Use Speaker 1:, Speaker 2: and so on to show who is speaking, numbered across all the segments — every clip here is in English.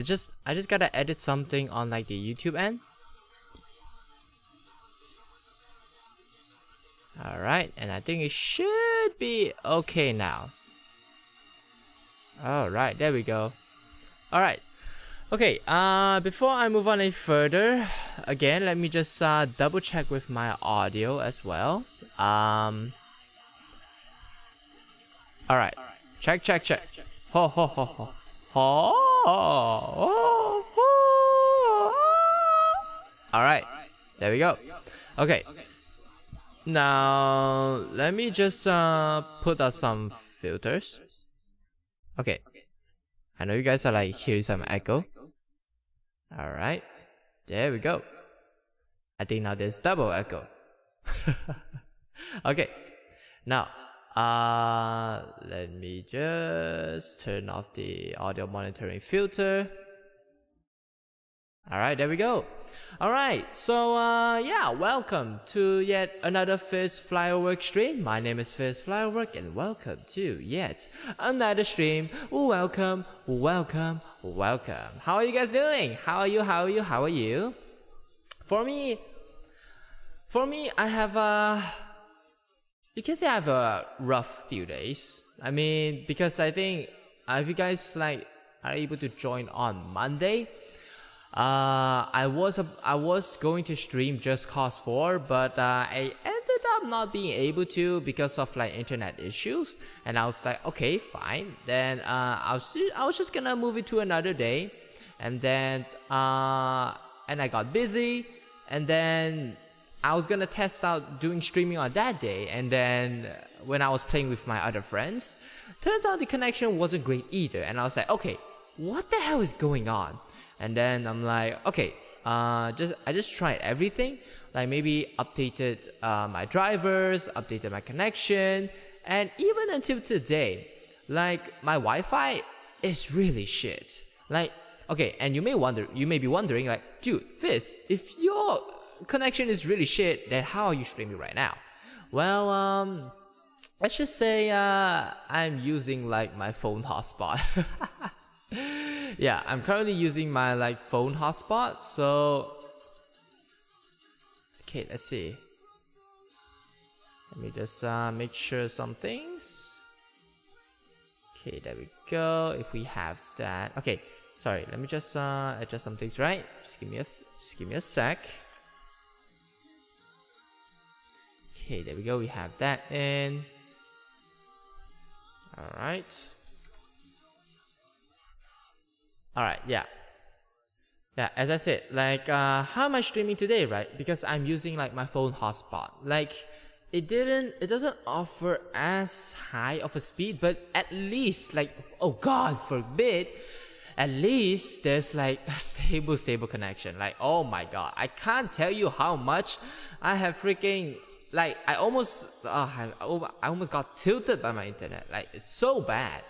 Speaker 1: I just gotta edit something on like the YouTube end. Alright, and I think it should be okay now. Alright, there we go. Alright. Okay, before I move on any further, again, let me just double check with my audio as well. Alright. Check. Ho ho ho ho. Alright, there we go. Okay. Now, let me just put out some filters. Okay. I know you guys are like hearing some echo. Alright. There we go. I think now there's double echo. Okay. Now, let me just turn off the audio monitoring filter. Alright, there we go. Alright, so yeah, welcome to yet another Fizz Flyrework stream. My name is Fizz Flyrework and welcome to yet another stream. Welcome. How are you guys doing? How are you? For me, I have you can say I have a rough few days. I mean, because I think if you guys like are able to join on Monday, I was going to stream Just Cause 4, but I ended up not being able to because of like internet issues, and I was like, okay, fine. Then I was just gonna move it to another day, and then and I got busy, and then I was gonna test out doing streaming on that day, and then when I was playing with my other friends, turns out the connection wasn't great either, and I was like, okay, what the hell is going on? And then I'm like, okay, I just tried everything, like maybe updated my drivers, updated my connection, and even until today, like my Wi-Fi is really shit. Like, okay, and you may be wondering, like, dude, Fizz, if your connection is really shit, then how are you streaming right now? Well, let's just say I'm using like my phone hotspot. Yeah, I'm currently using my like phone hotspot, so okay, let's see. Let me just make sure some things. Okay, there we go. If we have that, okay. Sorry, let me just adjust some things. Right, just give me a sec. Okay, there we go. We have that in. All right. Alright, yeah, as I said, like, how am I streaming today, right? Because I'm using like my phone hotspot. Like, it doesn't offer as high of a speed, but at least, like, oh God forbid, at least there's like a stable connection. Like, oh my God, I can't tell you how much I have freaking, like, I almost got tilted by my internet. Like, it's so bad.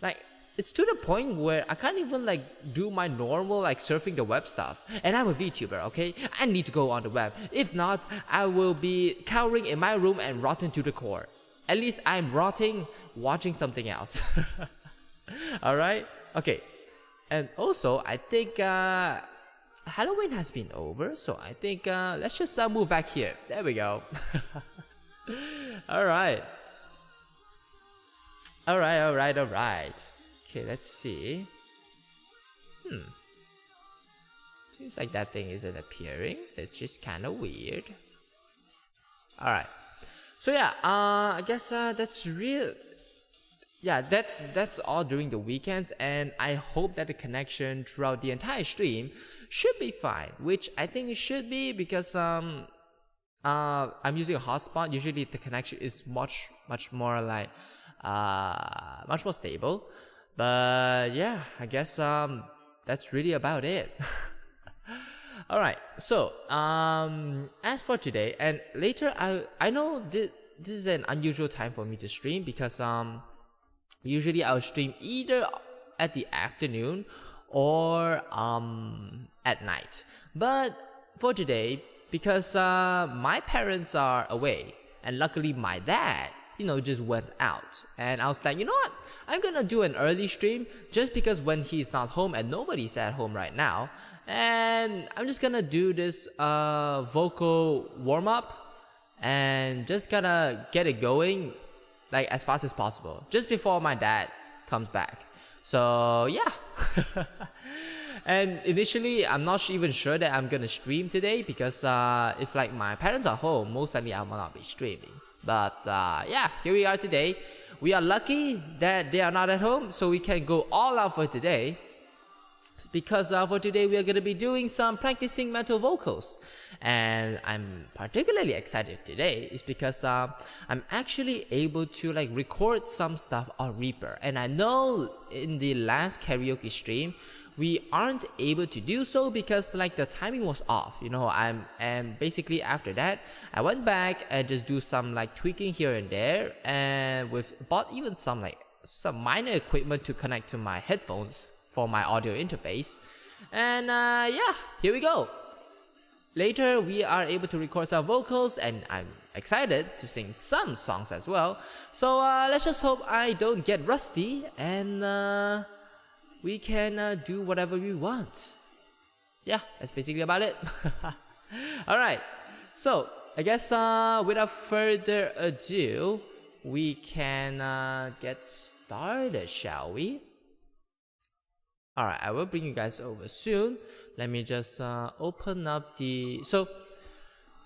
Speaker 1: Like, it's to the point where I can't even like do my normal like surfing the web stuff. And I'm a VTuber, okay? I need to go on the web. If not, I will be cowering in my room and rotten to the core. At least I'm rotting watching something else. Alright? Okay. And also, I think Halloween has been over, so I think let's just move back here. There we go. Alright. Okay, let's see. Seems like that thing isn't appearing. It's just kind of weird. Alright. So yeah, I guess that's real. Yeah, that's all during the weekends, and I hope that the connection throughout the entire stream should be fine, which I think it should be because I'm using a hotspot. Usually the connection is much more like much more stable. But yeah, I guess that's really about it. Alright, so as for today and later, I know this is an unusual time for me to stream because usually I'll stream either at the afternoon or at night. But for today, because my parents are away, and luckily my dad, just went out, and I was like, you know what? I'm gonna do an early stream just because when he's not home and nobody's at home right now, and I'm just gonna do this vocal warm-up and just gonna get it going like as fast as possible just before my dad comes back. So yeah. And initially I'm not even sure that I'm gonna stream today because if like my parents are home, most likely I will not be streaming. But yeah, here we are today. We are lucky that they are not at home, so we can go all out for today. Because for today we are going to be doing some practicing mental vocals, and I'm particularly excited today is because I'm actually able to like record some stuff on Reaper, and I know in the last karaoke stream we aren't able to do so because like the timing was off, you know. And basically after that I went back and just do some like tweaking here and there, and bought even some minor equipment to connect to my headphones for my audio interface. And yeah, here we go. Later we are able to record some vocals, and I'm excited to sing some songs as well. So let's just hope I don't get rusty, and we can do whatever we want. Yeah, that's basically about it. Alright, so I guess without further ado, we can get started, shall we? Alright, I will bring you guys over soon. Let me just open up the... So,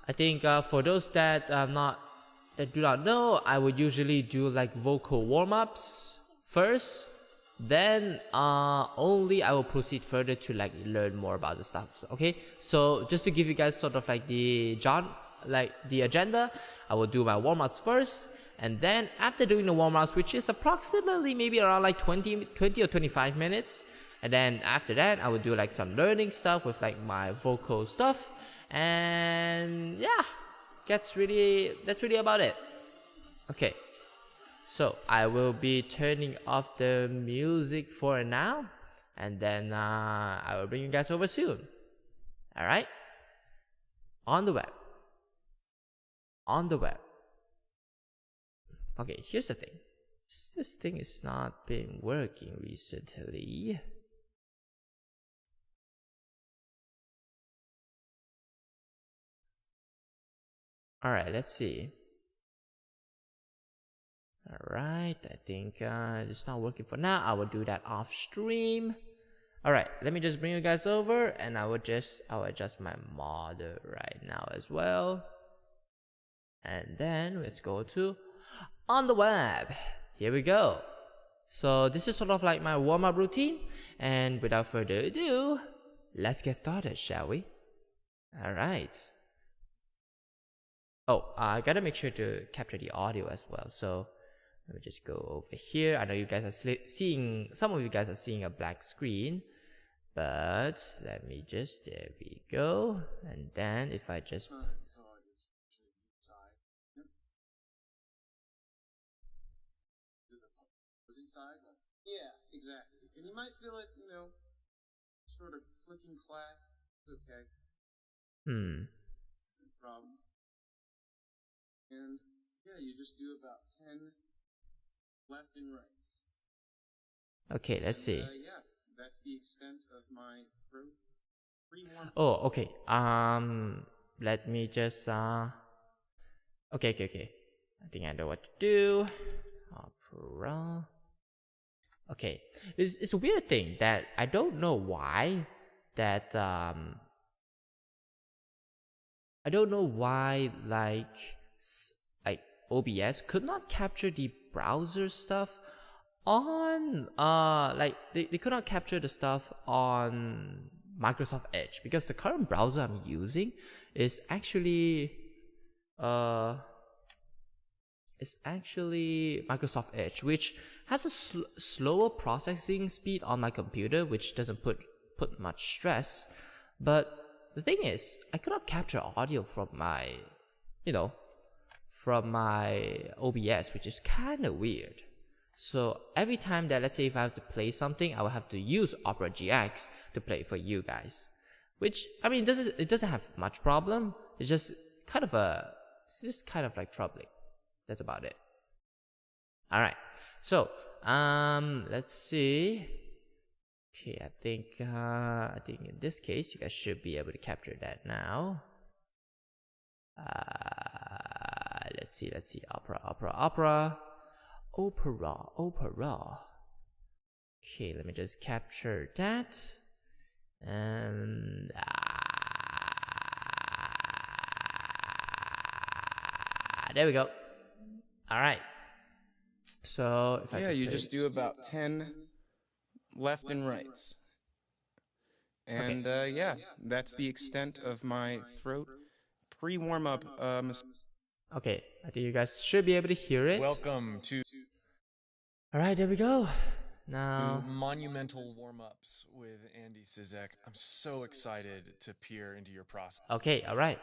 Speaker 1: I think for those that do not know, I would usually do like vocal warm-ups first. Then only I will proceed further to like learn more about the stuff. Okay, so just to give you guys sort of like the agenda, I will do my warm-ups first. And then after doing the warm-ups, which is approximately maybe around like 20 or 25 minutes, and then after that I would do like some learning stuff with like my vocal stuff, and yeah, that's really about it. Okay, so I will be turning off the music for now, and then I will bring you guys over soon. Alright, on the web. Okay, here's the thing. This thing is not been working recently. Alright, let's see. Alright, I think it's not working for now. I will do that off stream. Alright, let me just bring you guys over, and I will adjust my model right now as well. And then let's go to on the web. Here we go. So this is sort of like my warm-up routine, and without further ado, let's get started, shall we? Alright. Oh, I gotta make sure to capture the audio as well. So let me just go over here. I know you guys are seeing, some of you guys are seeing a black screen, but let me just, there we go. And then if I just
Speaker 2: side? Yeah, exactly. And you might feel it, you know, sort of click and clack. It's okay. No problem. And yeah, you just do about 10 left and rights.
Speaker 1: Okay, let's see.
Speaker 2: Yeah, that's the extent of my throat.
Speaker 1: Oh, okay. Let me just okay. I think I know what to do. Opera. Okay, it's a weird thing that I don't know why that I don't know why like OBS could not capture the browser stuff on like they could not capture the stuff on Microsoft Edge, because the current browser I'm using is actually Microsoft Edge, which has a slower processing speed on my computer, which doesn't put much stress. But the thing is, I cannot capture audio from my, from my OBS, which is kind of weird. So every time that, let's say if I have to play something, I will have to use Opera GX to play it for you guys. Which, I mean, it doesn't have much problem. It's just kind of like troubling. That's about it. Alright, so let's see. Okay, I think in this case you guys should be able to capture that now. Let's see. Opera. Okay, let me just capture that. And there we go. All right. So if
Speaker 2: you just do about 10 left and rights. And that's the extent of my throat pre-warm-up.
Speaker 1: Okay, I think you guys should be able to hear it.
Speaker 3: Welcome to
Speaker 1: All right, there we go. Now,
Speaker 3: monumental warm-ups with Andy Sizek. I'm so excited to peer into your process.
Speaker 1: okay, all right.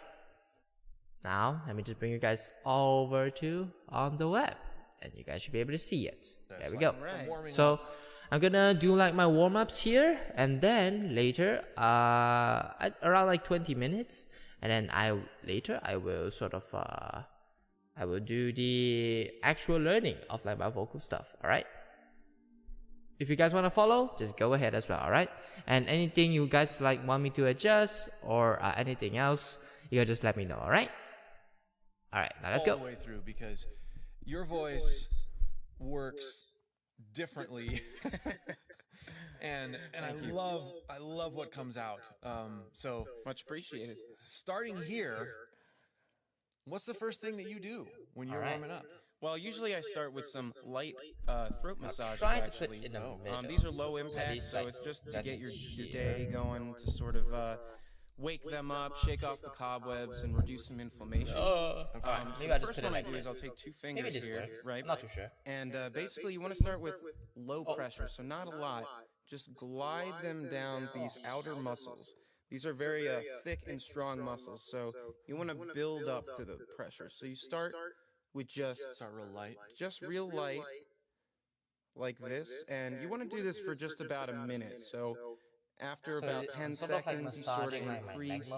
Speaker 1: Now, let me just bring you guys over to on the web, and you guys should be able to see it. There we go. So, I'm gonna do like my warm-ups here, and then later, at around like 20 minutes, and then I will sort of I will do the actual learning of like my vocal stuff. All right. If you guys want to follow, just go ahead as well. All right. And anything you guys like want me to adjust or anything else, you can just let me know. All right. All right. Now let's go.
Speaker 3: All the way through, because your voice works differently, and I love what comes out. So
Speaker 2: Much appreciated.
Speaker 3: starting here, what's the first thing that you do when you're warming up?
Speaker 2: Well, usually I start with some light throat massages,
Speaker 1: try to put
Speaker 2: actually.
Speaker 1: in the middle.
Speaker 2: These are low impact,
Speaker 1: least,
Speaker 2: so
Speaker 1: like,
Speaker 2: it's just to
Speaker 1: that's
Speaker 2: get your
Speaker 1: here.
Speaker 2: day going, to sort of wake them up, shake off the cobwebs, and reduce some inflammation.
Speaker 1: Alright,
Speaker 2: So
Speaker 1: maybe
Speaker 2: the
Speaker 1: I'll just
Speaker 2: first
Speaker 1: put it
Speaker 2: one I
Speaker 1: like
Speaker 2: do is I'll
Speaker 1: this.
Speaker 2: take two
Speaker 1: Maybe
Speaker 2: fingers
Speaker 1: this
Speaker 2: here,
Speaker 1: works.
Speaker 2: right?
Speaker 1: I'm not too sure.
Speaker 2: And basically you want to start with low pressure, so not a lot. Just glide them down these outer muscles. These are very thick and strong muscles, so you want to build up to the pressure. So you start with just real light, like this, and you want to do this for just about a minute. So after about 10 seconds, you sort of increase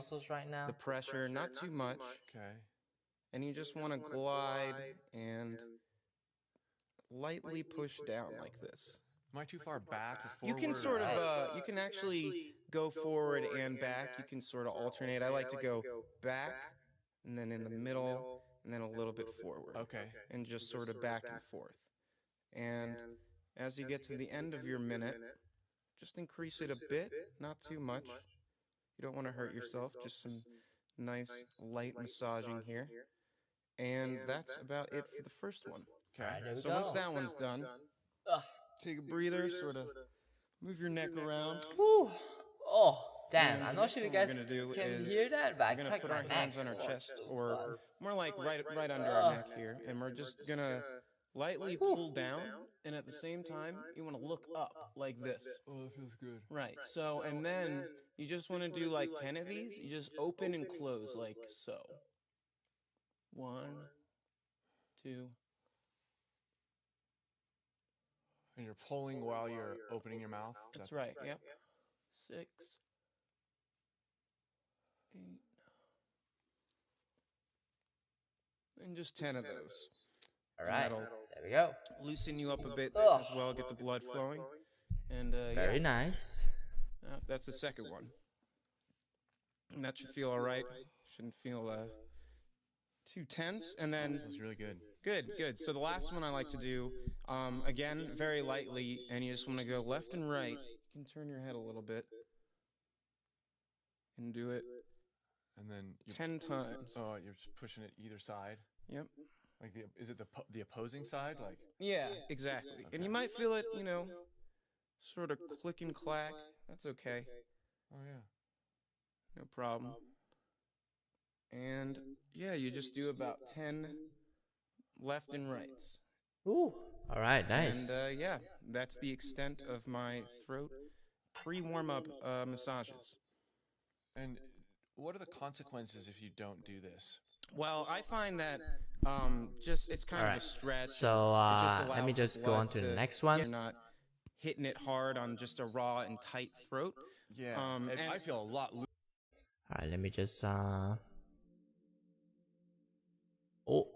Speaker 2: the pressure, not too much,
Speaker 3: Okay.
Speaker 2: and you just want to glide and lightly push down like this.
Speaker 3: Am I too far back or forward?
Speaker 2: You can sort of, you can actually go forward and back. You can sort of alternate. I like to go back, and then in the middle, and then a little bit forward.
Speaker 3: Okay.
Speaker 2: And just sort of back and forth. And as you get to the end of your minute, just increase it a bit, not too much. You don't want to hurt yourself, just some nice light massaging here. And that's about it for the first one.
Speaker 3: Okay.
Speaker 2: So once that one's done, take a breather, sort of move your neck around.
Speaker 1: Whew. Oh, damn.
Speaker 2: And
Speaker 1: I'm not sure if you guys
Speaker 2: what we're gonna do
Speaker 1: can
Speaker 2: is
Speaker 1: hear that, but I
Speaker 2: We're gonna
Speaker 1: cracked
Speaker 2: put
Speaker 1: my
Speaker 2: our
Speaker 1: neck.
Speaker 2: hands on our chest, or more like right under our neck here, and we're just gonna lightly pull down, and at the same time, you want to look up like this.
Speaker 3: Oh, that feels good.
Speaker 2: Right. So, and then you just want to do like 10 of these. You just open and close like so. 1, 2.
Speaker 3: And you're pulling while you're opening your mouth?
Speaker 2: That's right. Yep. 6, 8, and just 10 of those.
Speaker 1: All right.
Speaker 2: That'll
Speaker 1: There we go.
Speaker 2: loosen you up a bit
Speaker 1: Ugh.
Speaker 2: as well, get the blood flowing. And
Speaker 1: Very nice.
Speaker 2: that's the second one. And that should feel all right. Shouldn't feel too tense. And then
Speaker 3: Feels really good.
Speaker 2: good. So the last one I like to do, again, very lightly, and you just want to go left and right. You can turn your head a little bit and do it
Speaker 3: And then
Speaker 2: 10 times.
Speaker 3: Oh, you're just pushing it either side.
Speaker 2: Yep.
Speaker 3: Like is it the opposing side? Like
Speaker 2: Yeah, exactly. And you might feel it, sort of click and clack. That's okay.
Speaker 3: oh yeah.
Speaker 2: No problem. And yeah, you just do about 10 left and rights.
Speaker 1: Ooh. All right. Nice.
Speaker 2: And yeah, that's the extent of my throat pre-warm-up massages.
Speaker 3: And what are the consequences if you don't do this?
Speaker 2: Well, I find that it's kind of a stretch.
Speaker 1: So
Speaker 2: It just
Speaker 1: let me
Speaker 2: allows
Speaker 1: just
Speaker 2: the
Speaker 1: go
Speaker 2: blood
Speaker 1: on to the
Speaker 2: to-
Speaker 1: next one.
Speaker 2: You're not hitting it hard on just a raw and tight throat.
Speaker 3: Yeah.
Speaker 2: And
Speaker 3: I feel a lot
Speaker 1: All right. Let me just Oh.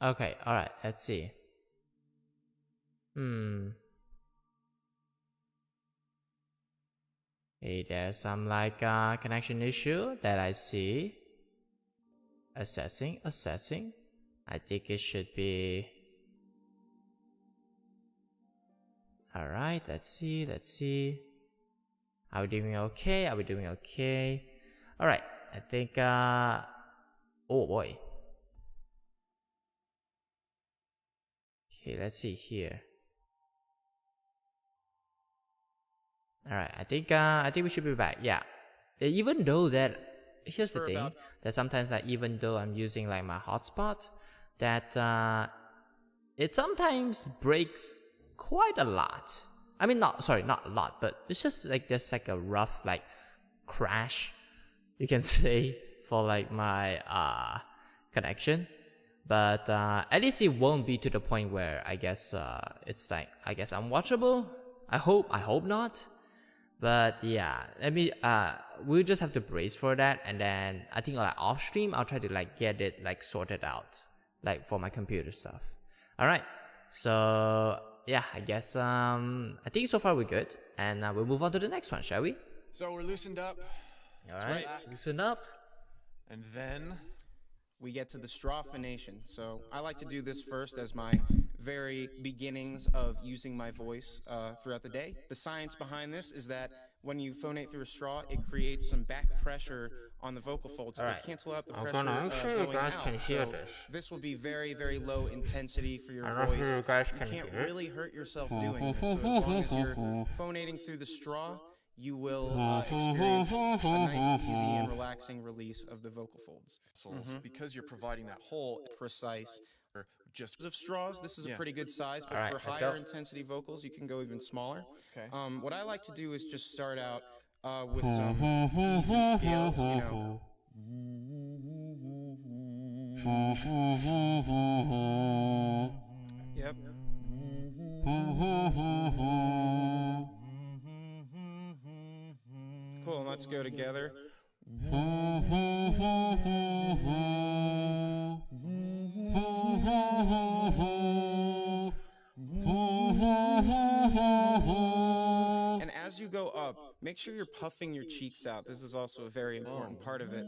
Speaker 1: Okay, alright, let's see. Hey, there's some like connection issue that I see. Assessing. I think it should be. Alright, let's see. Are we doing okay? Alright, I think oh boy. Okay, let's see here. Alright, I think we should be back. Yeah. Even though that, here's the thing, that sometimes like even though I'm using like my hotspot, that it sometimes breaks quite a lot. I mean, not a lot, but it's just like there's like a rough like crash, you can say, for like my connection. But at least it won't be to the point where I guess it's like unwatchable. I hope not. But yeah, we'll just have to brace for that, and then I think like off stream I'll try to like get it like sorted out, like for my computer stuff. All right, so yeah, I guess I think so far we're good, and we'll move on to the next one, shall we?
Speaker 3: So we're loosened up.
Speaker 1: All right, loosen up,
Speaker 3: and then
Speaker 2: we get to the strophination. So I like to do this first as my very beginnings of using my voice throughout the day. The science behind this is that when you phonate through a straw, it creates some back pressure on the vocal folds to cancel out the pressure
Speaker 1: I'm sure you guys can hear
Speaker 2: so
Speaker 1: this.
Speaker 2: This will be very, very low intensity for your
Speaker 1: I'm
Speaker 2: voice.
Speaker 1: sure you guys can
Speaker 2: can't
Speaker 1: hear it.
Speaker 2: really hurt yourself doing this. So as long as you're phonating through the straw, you will experience a nice, easy, and relaxing release of the vocal folds.
Speaker 3: Because you're providing that whole
Speaker 2: Precise.
Speaker 3: just
Speaker 2: Of straws, this is a pretty good size, but
Speaker 1: Alright,
Speaker 2: for
Speaker 1: let's
Speaker 2: higher
Speaker 1: go.
Speaker 2: intensity vocals, you can go even smaller.
Speaker 3: Okay.
Speaker 2: What I like to do is just start out with some easy scales, you know. Yep. Cool, let's go together. And as you go up, make sure you're puffing your cheeks out. This is also a very important part of it.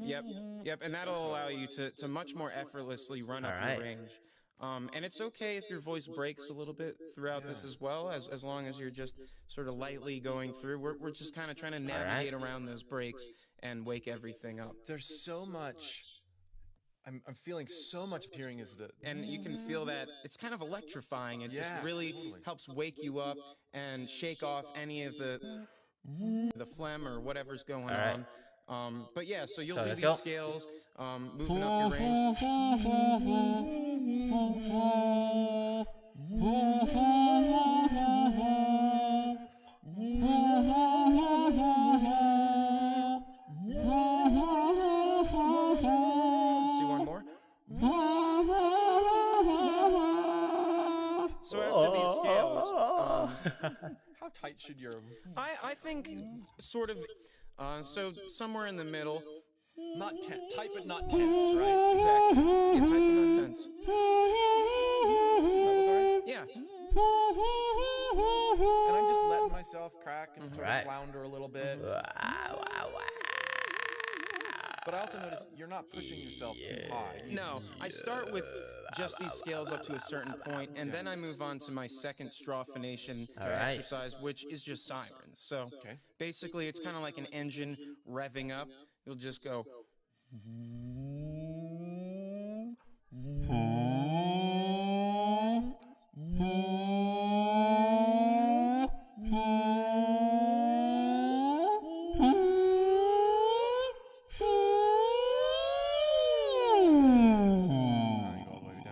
Speaker 2: Yep, and that'll allow you to much more effortlessly run up your range. And it's okay if your voice breaks a little bit throughout this as well, as long as you're just sort of lightly going through. We're just kind of trying to navigate around those breaks and wake everything up.
Speaker 3: There's so much. I'm feeling so much hearing is the.
Speaker 2: And you can feel that it's kind of electrifying. It just really helps wake you up and shake off any of the phlegm or whatever's going on. But yeah, so you'll do these scales, moving up your range. See one more. So after these scales,
Speaker 3: How tight should your?
Speaker 2: I think sort of, so somewhere in the middle.
Speaker 3: Not tense, tight but not tense, right?
Speaker 2: Exactly. Yeah, tight but not tense. Yeah.
Speaker 3: And I'm just letting myself crack and sort of flounder a little bit. But I also notice you're not pushing yourself too high.
Speaker 2: No, I start with just these scales up to a certain point, and then I move on to my second strophination exercise, which is just sirens. So basically, it's kind of like an engine revving up. You'll just go.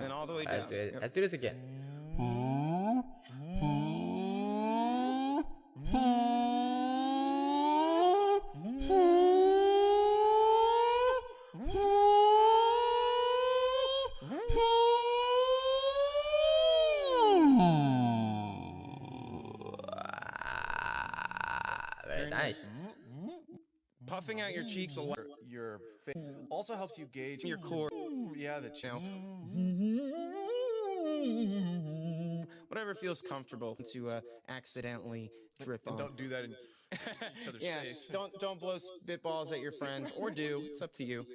Speaker 2: And all the way down.
Speaker 1: Let's do this again. Very nice.
Speaker 2: Puffing out your cheeks a lot.
Speaker 3: Your face also helps you gauge
Speaker 2: Your core.
Speaker 3: Yeah, the channel.
Speaker 2: Whatever feels comfortable to accidentally drip on.
Speaker 3: Don't do that in each other's face.
Speaker 2: Don't blow spitballs at your friends, or do. It's up to you.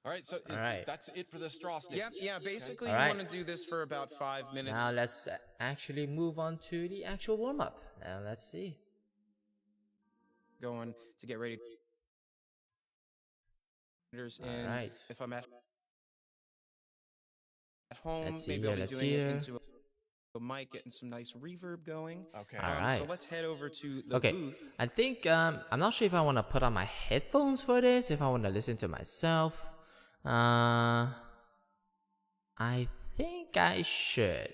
Speaker 3: All right, so that's it for the straw stage.
Speaker 2: Yeah. Basically,
Speaker 1: Okay.
Speaker 2: you want to do this for about 5 minutes.
Speaker 1: Now let's actually move on to the actual warm-up. Now let's see.
Speaker 2: Going to get ready.
Speaker 1: All right.
Speaker 2: If I'm at home,
Speaker 1: Let's see
Speaker 2: maybe
Speaker 1: here,
Speaker 2: I'll be
Speaker 1: let's
Speaker 2: doing
Speaker 1: see
Speaker 2: it
Speaker 1: here.
Speaker 2: into a mic, getting some nice reverb going.
Speaker 3: Okay.
Speaker 1: All right.
Speaker 2: So let's head over to the
Speaker 1: Okay,
Speaker 2: booth.
Speaker 1: I think I'm not sure if I want to put on my headphones for this, if I want to listen to myself. I think I should.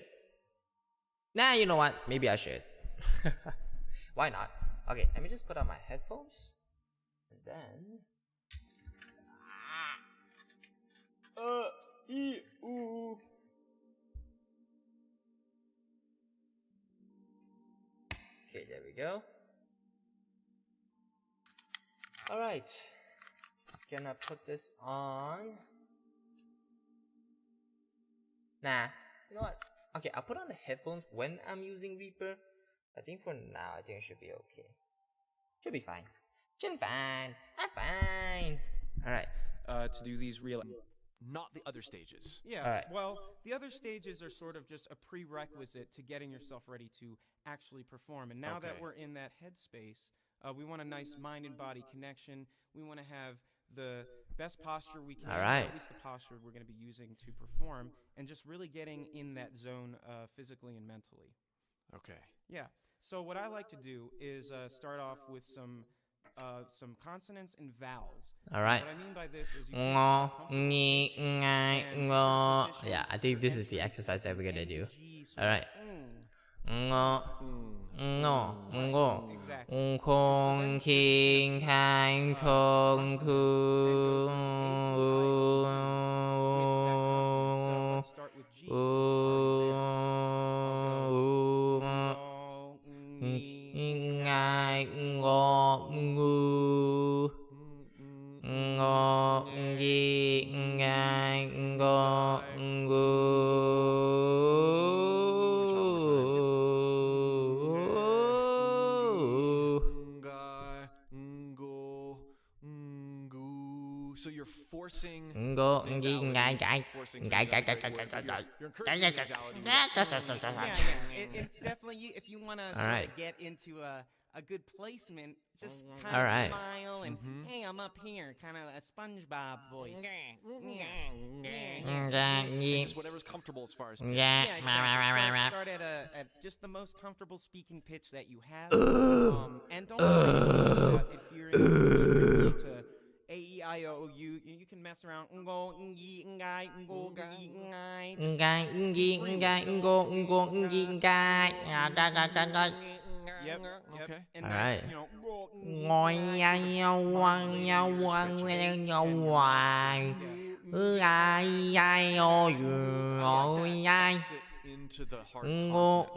Speaker 1: Nah, you know what? Maybe I should. Why not? Okay, let me just put on my headphones. And then... Okay, there we go. Alright. Just gonna put this on. Nah, you know what? Okay, I'll put on the headphones when I'm using Reaper. I think for now, I think it should be okay. Should be fine. Should be fine. I'm fine. Alright.
Speaker 2: To do these real...
Speaker 3: Not the other stages.
Speaker 2: Yeah,
Speaker 1: All right.
Speaker 2: well, the other stages are sort of just a prerequisite to getting yourself ready to actually perform. And now that
Speaker 3: Okay.
Speaker 2: we're in that headspace, we want a nice mind and body connection. We want to have the best posture we can,
Speaker 1: All
Speaker 2: or
Speaker 1: right.
Speaker 2: at least the posture we're going to be using to perform, and just really getting in that zone physically and mentally.
Speaker 3: Okay.
Speaker 2: Yeah, so what I like to do is start off with some consonants and vowels.
Speaker 1: Alright.
Speaker 2: What I mean by this is you can
Speaker 1: Yeah, I think this is the exercise that we're gonna do. Alright.
Speaker 2: Start with G.
Speaker 3: So you're forcing.
Speaker 1: Yeah,
Speaker 3: You're encouraging nasality.
Speaker 2: It's definitely, if you want to
Speaker 1: All right.
Speaker 2: get into a good placement, just kind
Speaker 1: All
Speaker 2: of
Speaker 1: right.
Speaker 2: smile and, hey, I'm up here, kind of a SpongeBob voice.
Speaker 3: Just whatever's comfortable as far as.
Speaker 2: Yeah, exactly. Start at just the most comfortable speaking pitch that you have. And don't worry about adhering to A-E-I-O-U. You can mess around. Yep.
Speaker 3: Okay.
Speaker 2: And
Speaker 1: All
Speaker 2: that's,
Speaker 1: right.
Speaker 2: you know,
Speaker 3: Sit into the hard consonant.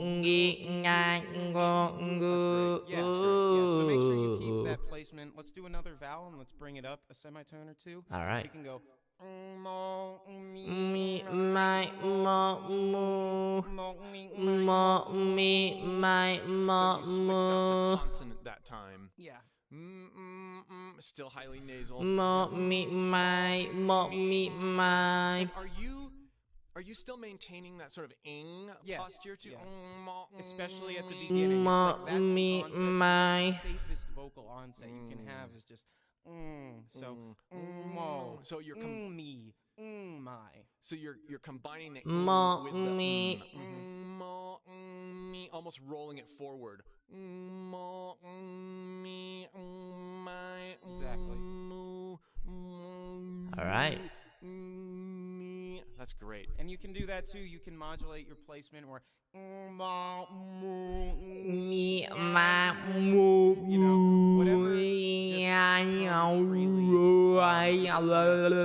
Speaker 2: Yeah, so make sure you keep that placement. Let's do another vowel and let's bring it up a semitone or two.
Speaker 1: All right.
Speaker 2: We can go.
Speaker 3: So you switched up the consonant that time.
Speaker 2: Yeah.
Speaker 3: Still highly nasal. Are you still maintaining that sort of ing posture too?
Speaker 2: Yeah. Especially at the beginning. It's like that's the onset, the safest vocal onset you can have is just
Speaker 3: So you're
Speaker 2: me, my.
Speaker 3: So you're combining the with the almost rolling it forward.
Speaker 2: Exactly.
Speaker 1: All right.
Speaker 3: That's great.
Speaker 2: And you can do that too. You can modulate your placement or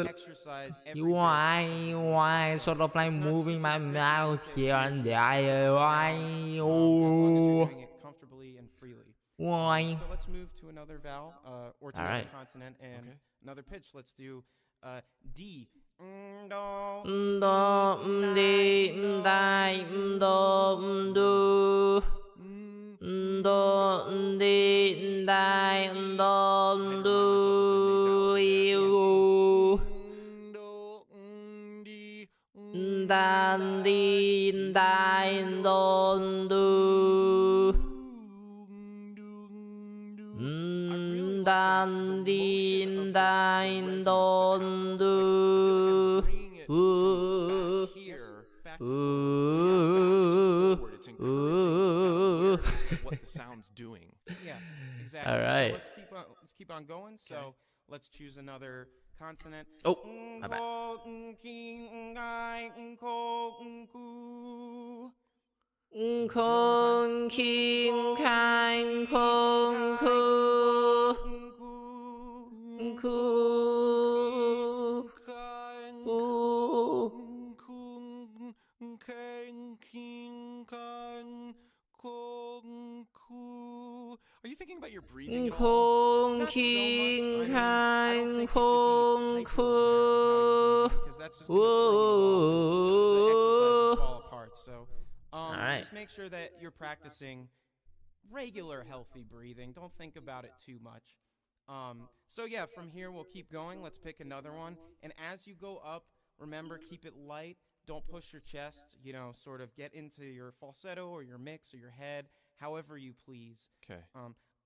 Speaker 2: exercise every
Speaker 1: why sort of like moving my mouth here and there. Why?
Speaker 2: as long as you're doing it comfortably and freely.
Speaker 1: Why?
Speaker 2: So let's move to another vowel or to
Speaker 1: All
Speaker 2: another
Speaker 1: right.
Speaker 2: consonant and another pitch. Let's do D.
Speaker 1: Do di dai do do. Do di dai do do. Dan di dai do do. Dan di dai do do.
Speaker 3: What the sound's doing.
Speaker 4: Yeah, exactly.
Speaker 1: All right.
Speaker 4: So let's keep on going. So let's choose another consonant.
Speaker 1: Oh, my bad. Kong king kang kong ku ku
Speaker 3: Are you thinking about your breathing at all?
Speaker 1: kong
Speaker 4: Not so
Speaker 1: king
Speaker 4: much.
Speaker 1: kang
Speaker 4: I
Speaker 1: kong
Speaker 4: mean,
Speaker 1: ku.
Speaker 4: because that's just going to the exercise will fall apart. So,
Speaker 1: right.
Speaker 4: just make sure that you're practicing regular healthy breathing. Don't think about it too much. So yeah, from here we'll keep going. Let's pick another one. And as you go up, remember, keep it light. Don't push your chest. You know, sort of get into your falsetto or your mix or your head, however you please.
Speaker 3: Okay.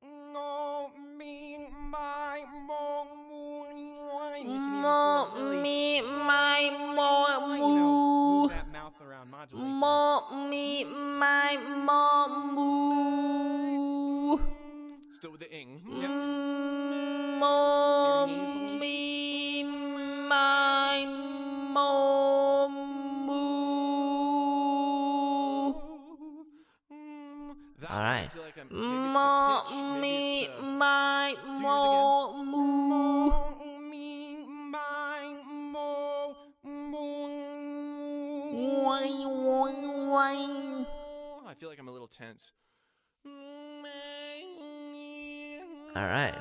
Speaker 1: Mo mi my mo
Speaker 4: Move that mouth around, modulate.
Speaker 1: Mo mi my mo moo.
Speaker 3: Still with the ing.
Speaker 1: Mo mi my mo moo.
Speaker 3: That
Speaker 1: All
Speaker 3: one,
Speaker 1: right.
Speaker 3: I feel like I'm,
Speaker 1: Mo mi my mo moo.
Speaker 3: I feel like I'm a little tense.
Speaker 1: All right.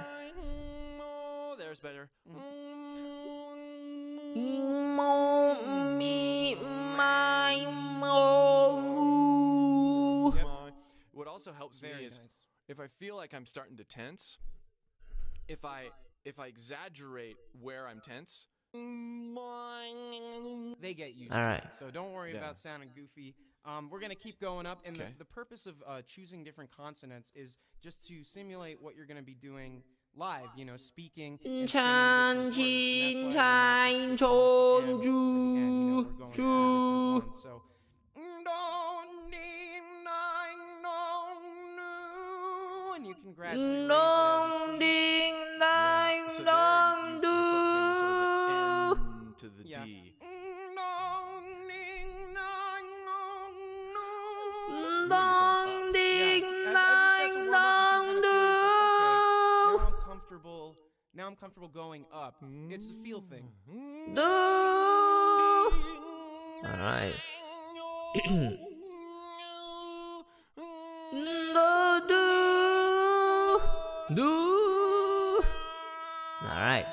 Speaker 3: There's better.
Speaker 1: Mo mi my mo moo.
Speaker 3: What also helps
Speaker 4: Very
Speaker 3: me is
Speaker 4: nice.
Speaker 3: if I feel like I'm starting to tense, if I exaggerate where I'm tense,
Speaker 4: They get used
Speaker 1: All
Speaker 4: to
Speaker 1: right.
Speaker 4: it, so don't worry
Speaker 3: Yeah.
Speaker 4: about sounding goofy. We're going to keep going up, and
Speaker 3: Okay.
Speaker 4: the purpose of choosing different consonants is just to simulate what you're going to be doing live, you know, speaking and
Speaker 1: Chan
Speaker 4: singing
Speaker 1: chin
Speaker 4: different parts.
Speaker 1: chan
Speaker 4: And that's why we have the
Speaker 1: chong
Speaker 4: skip
Speaker 1: ju
Speaker 4: for the end, you know, we're going
Speaker 1: ju.
Speaker 4: for different ones. So, and you can gradually raise it as
Speaker 1: Dong
Speaker 4: you please.
Speaker 1: ding
Speaker 3: yeah.
Speaker 1: dang
Speaker 3: So
Speaker 1: dong
Speaker 3: there you're focusing sort of the
Speaker 1: do.
Speaker 3: N to the
Speaker 4: Yeah.
Speaker 3: D.
Speaker 1: Dong ding
Speaker 4: As
Speaker 1: dang
Speaker 4: you start to warm
Speaker 1: dong
Speaker 4: up, you
Speaker 1: do.
Speaker 4: can kind of feel yourself, okay, now I'm comfortable going up. It's a feel thing.
Speaker 1: Do. All right. Do do do. All right.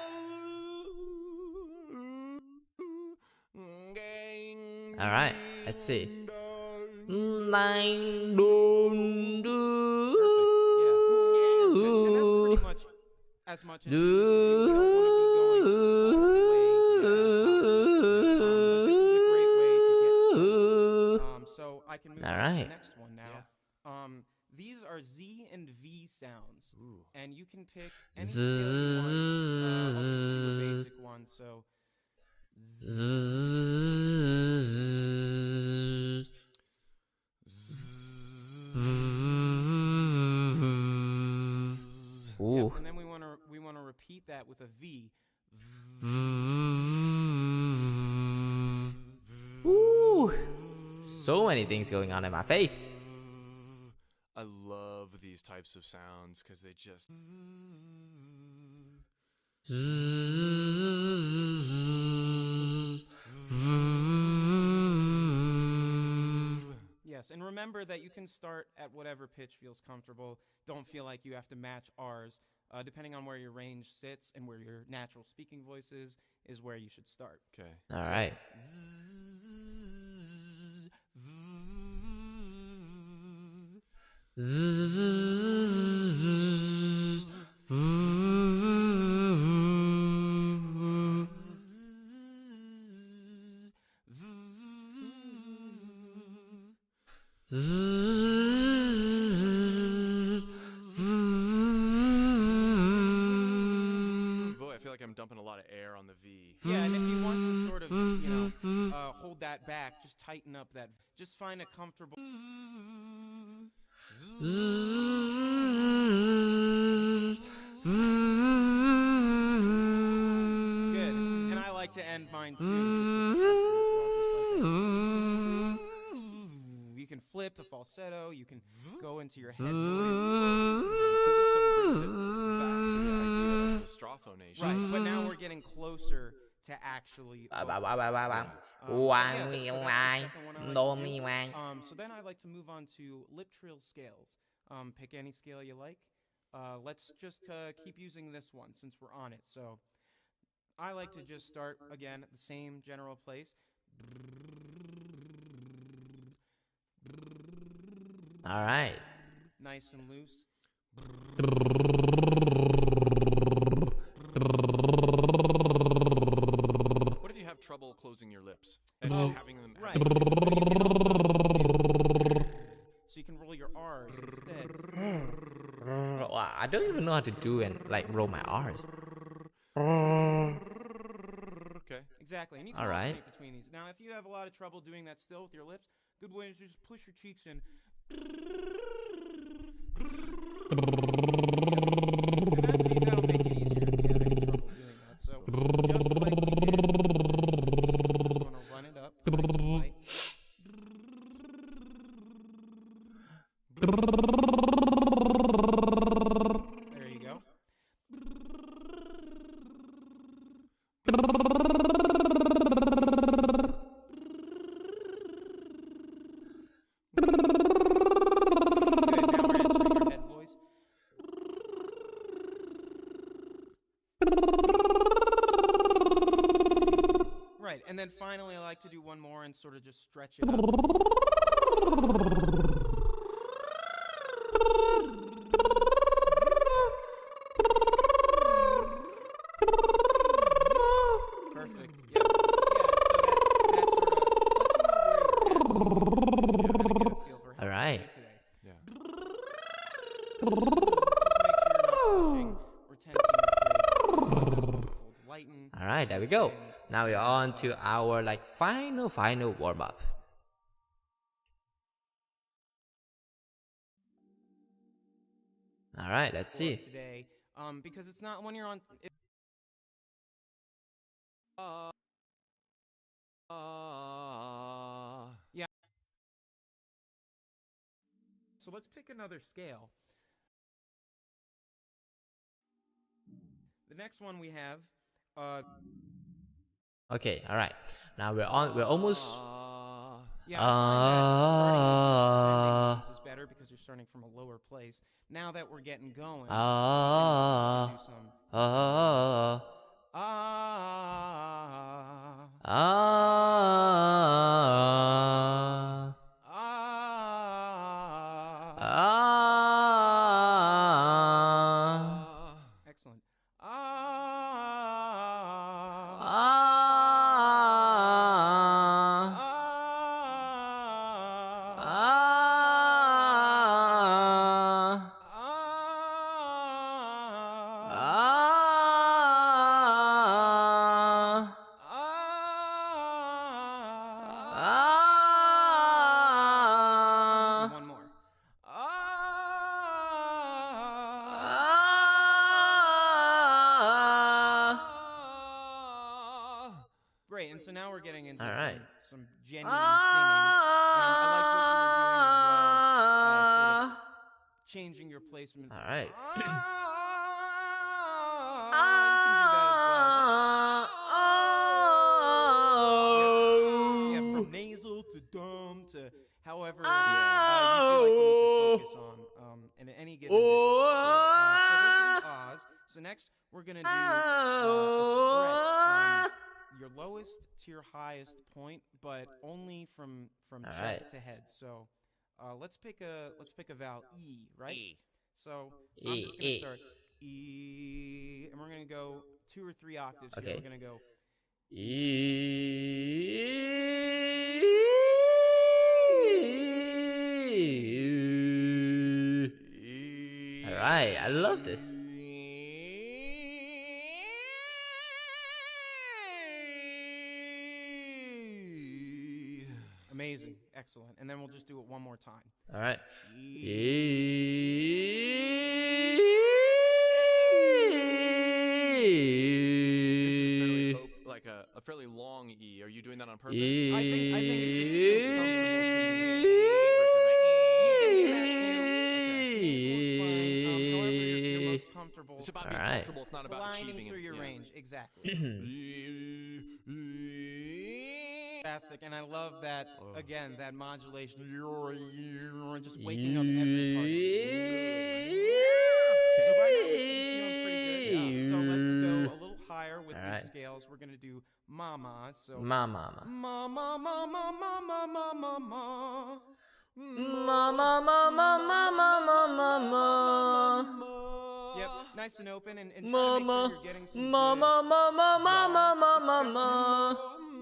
Speaker 1: All right. Let's see. Nine do do.
Speaker 4: And that's pretty much as much as you don't want to be going all the way to the top. This is a great way to get started. So I can move
Speaker 1: All
Speaker 4: on to
Speaker 1: right.
Speaker 4: the next one now. These are Z and V sounds, and you can pick any scale you want. I'll just do a basic one. So
Speaker 1: Ooh.
Speaker 4: and then we want to repeat that with a V.
Speaker 1: Ooh. So many things going on in my face.
Speaker 3: I love these types of sounds because they just.
Speaker 4: Yes, and remember that you can start at whatever pitch feels comfortable. Don't feel like you have to match ours. depending on where your range sits and where your natural speaking voice is where you should start.
Speaker 3: Okay.
Speaker 1: All right.
Speaker 3: Boy, I feel like I'm dumping a lot of air on the V.
Speaker 4: Yeah, and if you want to sort of, hold that back, just tighten up that. Just find a comfortable. Good. And I like to end mine too. You can flip to falsetto. You can go into your head voice.
Speaker 3: So this sort of brings it back to the idea of the strophonation.
Speaker 4: Right, but now we're getting closer to actually. So then I like to move on to lip trill scales. Pick any scale you like. Let's just keep using this one since we're on it. So I like to just start again at the same general place.
Speaker 1: All right.
Speaker 4: Nice and loose.
Speaker 3: What if you have trouble closing your lips and having them?
Speaker 4: Right. So you can roll your R's instead.
Speaker 1: I don't even know how to do and like roll my R's.
Speaker 3: Okay.
Speaker 4: Exactly. And you can alternate between these. Now, if you have a lot of trouble doing that still with your lips, good way is to just push your cheeks in. That'll make it easier if you have any trouble doing that. So just like we did, just want to run it up nice and light. There you go. Right, and then finally I like to do one more and sort of just stretch it up. Perfect. Yeah.
Speaker 1: All right.
Speaker 3: Yeah.
Speaker 4: Just make sure you're not pushing or tensing your throat. Lighten.
Speaker 1: All right, there we go. Now we're on to our like final warm up. All right, let's see.
Speaker 4: Today, because it's not when you're on. Yeah. So let's pick another scale. The next one we have.
Speaker 1: Okay, all right. Now we're almost.
Speaker 4: Yeah, I find that starting with ascending is better because you're starting from a lower place. Now that we're getting going, we can do some. Excellent. One more. Great, and so now we're getting into some genuine singing. And I like what you were doing as well, sort of changing your placement.
Speaker 1: All right.
Speaker 4: You can do that as well. Yeah, from nasal to dumb to however you feel like you need to focus on in any given day. So those are the ahs. next, we're gonna do a stretch from your lowest to your highest point, but only from chest to head. So let's pick a vowel E, right?
Speaker 1: E.
Speaker 4: So I'm just gonna start E, and we're gonna go 2 or 3 octaves.
Speaker 1: Okay.
Speaker 4: Here. We're gonna go
Speaker 1: All right, I love this.
Speaker 4: amazing, excellent, and then we'll just do it one more time.
Speaker 1: All right.
Speaker 3: Like a fairly long E. Are you doing that on purpose?
Speaker 4: I think it just feels comfortable to me.
Speaker 3: It's about
Speaker 1: All
Speaker 3: being
Speaker 1: right.
Speaker 3: comfortable. It's not about
Speaker 4: Gliding
Speaker 3: achieving
Speaker 4: through
Speaker 3: it.
Speaker 4: your
Speaker 3: Yeah.
Speaker 4: range, exactly. Fantastic, and I love that, again, that modulation, just waking up every part of it. So right now it's feeling pretty good. So let's go a little higher with these scales. We're going to do mama, so
Speaker 1: Mama.
Speaker 4: mama, mama, mama, mama, mama.
Speaker 1: Mama, mama, mama, mama.
Speaker 4: Yep, nice and open, and try to make
Speaker 1: Mama,
Speaker 4: sure you're getting some
Speaker 1: mama, mama, mama, mama, mama.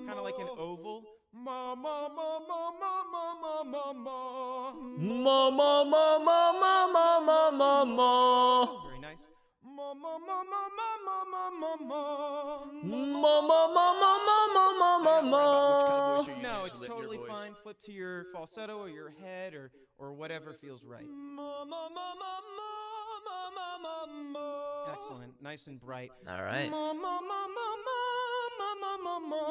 Speaker 4: kind of like an oval. Mama, mama, mama, mama, mama.
Speaker 1: Mama, mama, mama, mama, mama.
Speaker 4: Very nice. Mama, mama, mama, mama, mama.
Speaker 1: Mama, mama, mama, mama.
Speaker 4: No, it's totally fine. Flip to your falsetto or your head or whatever feels right. Excellent. Nice and bright.
Speaker 1: All right.
Speaker 4: Mama, mama, mama, mama, mama.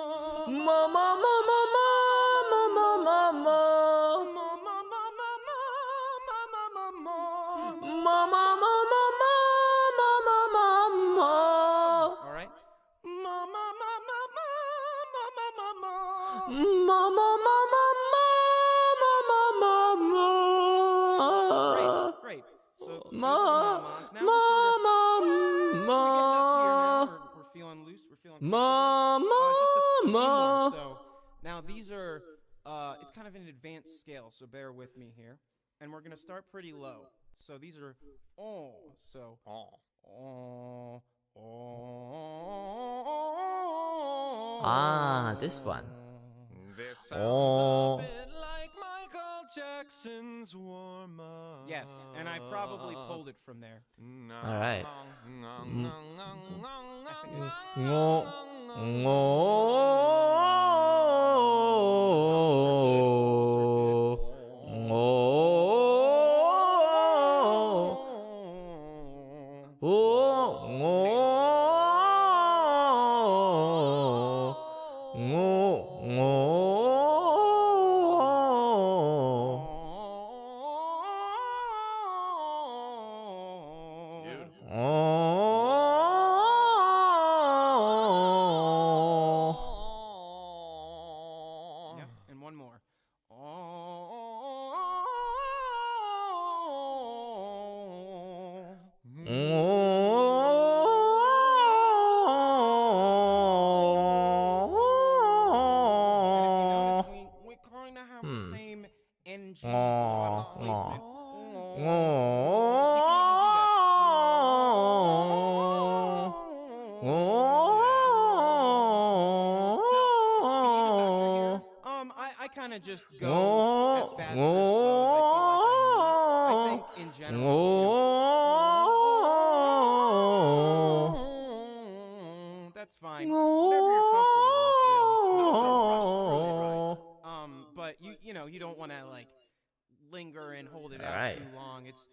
Speaker 1: Mama, mama, mama, mama, mama. Mama, mama, mama, mama.
Speaker 4: All right. Mama, mama, mama, mama.
Speaker 1: Mama, mama, mama, mama.
Speaker 4: Great. So
Speaker 1: Mama,
Speaker 4: now
Speaker 1: mama,
Speaker 4: we're feeling loose. We're feeling
Speaker 1: mama,
Speaker 4: just a few more.
Speaker 1: mama.
Speaker 4: So now these are it's kind of an advanced scale, so bear with me here. And we're gonna start pretty low. So these are so
Speaker 1: This one.
Speaker 3: This sounds a bit like Michael Jackson's Warm Up.
Speaker 4: Yes, and I probably pulled it from there.
Speaker 1: All right.
Speaker 4: And one more. We kind of have the same NG placement. I kind of just go as fast or as slow as I feel like I need. I think in general. That's fine. Whatever you're comfortable with, really. But you don't want to like linger and hold it out too long. It's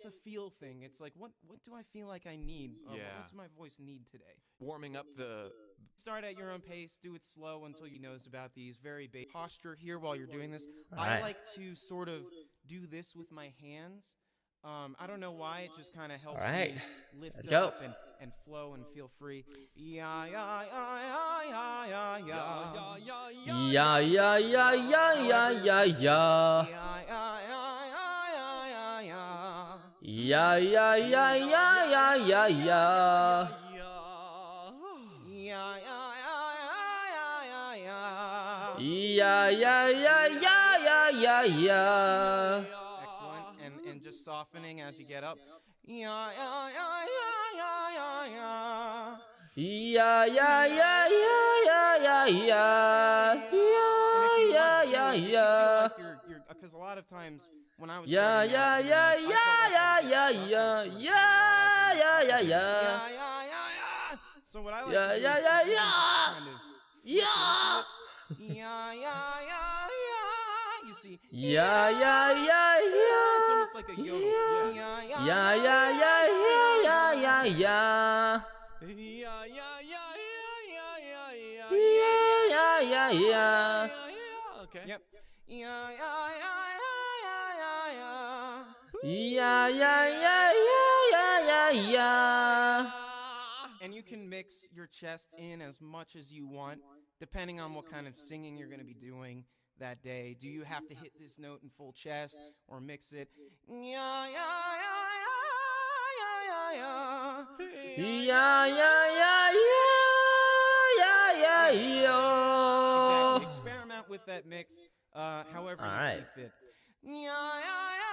Speaker 4: a feel thing. It's like what do I feel like I need? What does my voice need today?
Speaker 3: Warming up the
Speaker 4: Start at your own pace. Do it slow until you knows about these very basic posture here while you're doing this. I like to sort of do this with my hands. I don't know why. It just kind of helps me lift up and flow and feel free. Yeah, yeah, yeah, yeah, yeah, yeah.
Speaker 1: Yeah, yeah, yeah, yeah, yeah, yeah, yeah.
Speaker 4: Yeah, yeah, yeah, yeah, yeah, yeah.
Speaker 1: Yeah, yeah, yeah, yeah, yeah, yeah, yeah. Yeah, yeah, yeah, yeah, yeah, yeah, yeah.
Speaker 4: Excellent. And just softening as you get up. Yeah, yeah, yeah, yeah, yeah, yeah.
Speaker 1: Yeah, yeah, yeah, yeah, yeah, yeah, yeah. Yeah, yeah, yeah.
Speaker 4: Because a lot of times when I was
Speaker 1: Yeah,
Speaker 4: starting out
Speaker 1: yeah,
Speaker 4: doing
Speaker 1: yeah,
Speaker 4: this, I
Speaker 1: yeah,
Speaker 4: felt like
Speaker 1: yeah,
Speaker 4: I was
Speaker 1: yeah,
Speaker 4: getting
Speaker 1: yeah,
Speaker 4: stuck. I was
Speaker 1: yeah,
Speaker 4: sort of
Speaker 1: yeah,
Speaker 4: realizing,
Speaker 1: yeah,
Speaker 4: yeah. So what I like
Speaker 1: yeah,
Speaker 4: to do
Speaker 1: yeah,
Speaker 4: is
Speaker 1: yeah,
Speaker 4: even just
Speaker 1: yeah,
Speaker 4: kind of
Speaker 1: yeah.
Speaker 4: yeah, yeah, yeah, yeah. You see,
Speaker 1: Yeah, yeah, yeah,
Speaker 4: it's
Speaker 1: yeah.
Speaker 4: almost like a yodel.
Speaker 1: Yeah, yeah, yeah, yeah, yeah, yeah, yeah. Yeah, yeah, yeah.
Speaker 3: Okay.
Speaker 4: Yep. Yeah, yeah, yeah, yeah, yeah.
Speaker 1: Yeah, yeah, yeah, yeah, yeah, yeah.
Speaker 4: And you can mix your chest in as much as you want, depending on what kind of singing you're going to be doing that day. Do you have to hit this note in full chest or mix it? Yeah, yeah, yeah, yeah, yeah, yeah.
Speaker 1: Yeah, yeah, yeah, yeah, yeah, yeah.
Speaker 4: Exactly. Experiment with that mix, however you
Speaker 1: Alright.
Speaker 4: see fit. Yeah, yeah, yeah,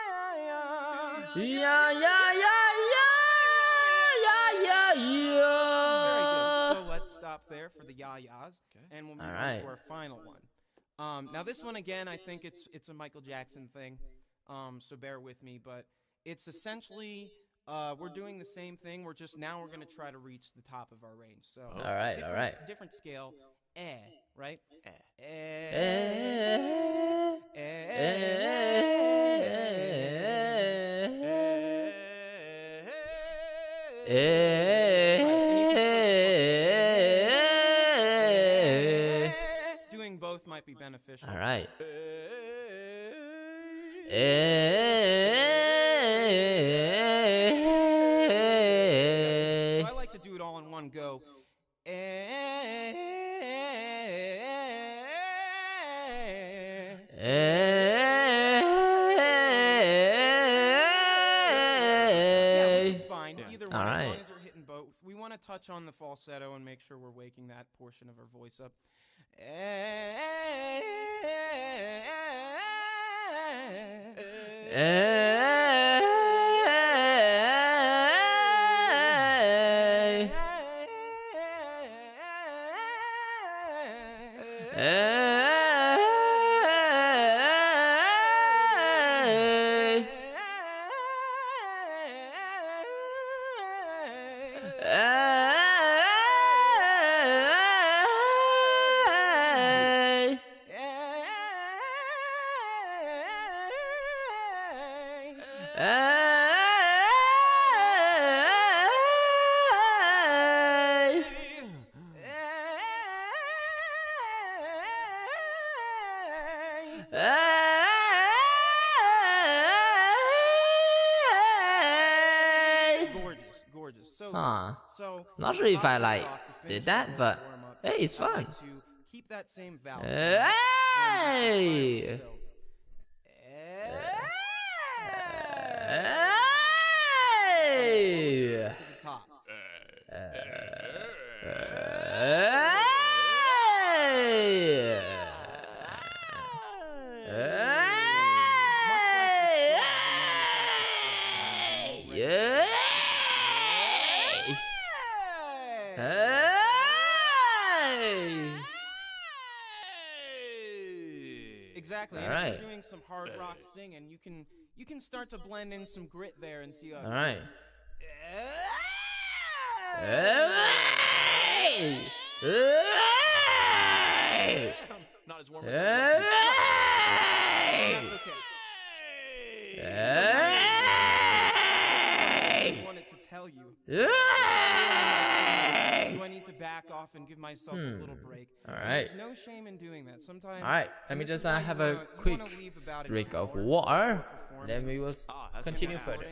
Speaker 4: yeah, yeah, yeah.
Speaker 1: Yeah, yeah, yeah, yeah, yeah,
Speaker 4: Very
Speaker 1: yeah.
Speaker 4: good. So let's stop there for the yah-yahs, and we'll move on
Speaker 1: Alright.
Speaker 4: to our final one. Now this one again, I think it's a Michael Jackson thing, so bear with me. But it's essentially we're doing the same thing. We're going to try to reach the top of our range. So
Speaker 1: Alright.
Speaker 4: different scale. Right? Doing both might be beneficial.
Speaker 1: Alright.
Speaker 4: So I like to do it all in one go. Which is fine. Either one, as long as you're hitting both. We want to touch on the falsetto and make sure we're waking that portion of our voice up. Gorgeous. So
Speaker 1: Not sure if I like
Speaker 4: off to finish
Speaker 1: did that,
Speaker 4: the
Speaker 1: but
Speaker 4: warm-up,
Speaker 1: hey, it's
Speaker 4: I
Speaker 1: fun.
Speaker 4: like to keep that same vowel.
Speaker 1: Hey!
Speaker 4: So,
Speaker 1: Hey!
Speaker 4: to the top. Exactly. And if you're doing some hard rock singing, you can start to blend in some grit there and see how it
Speaker 1: Alright.
Speaker 3: Not as warm as
Speaker 4: That's okay. I wanted to tell you. Do I need to back off and give myself a little break?
Speaker 1: Alright.
Speaker 4: There's no shame in doing that. Sometimes.
Speaker 1: Alright, let me just have a quick drink of water. Then we will continue further.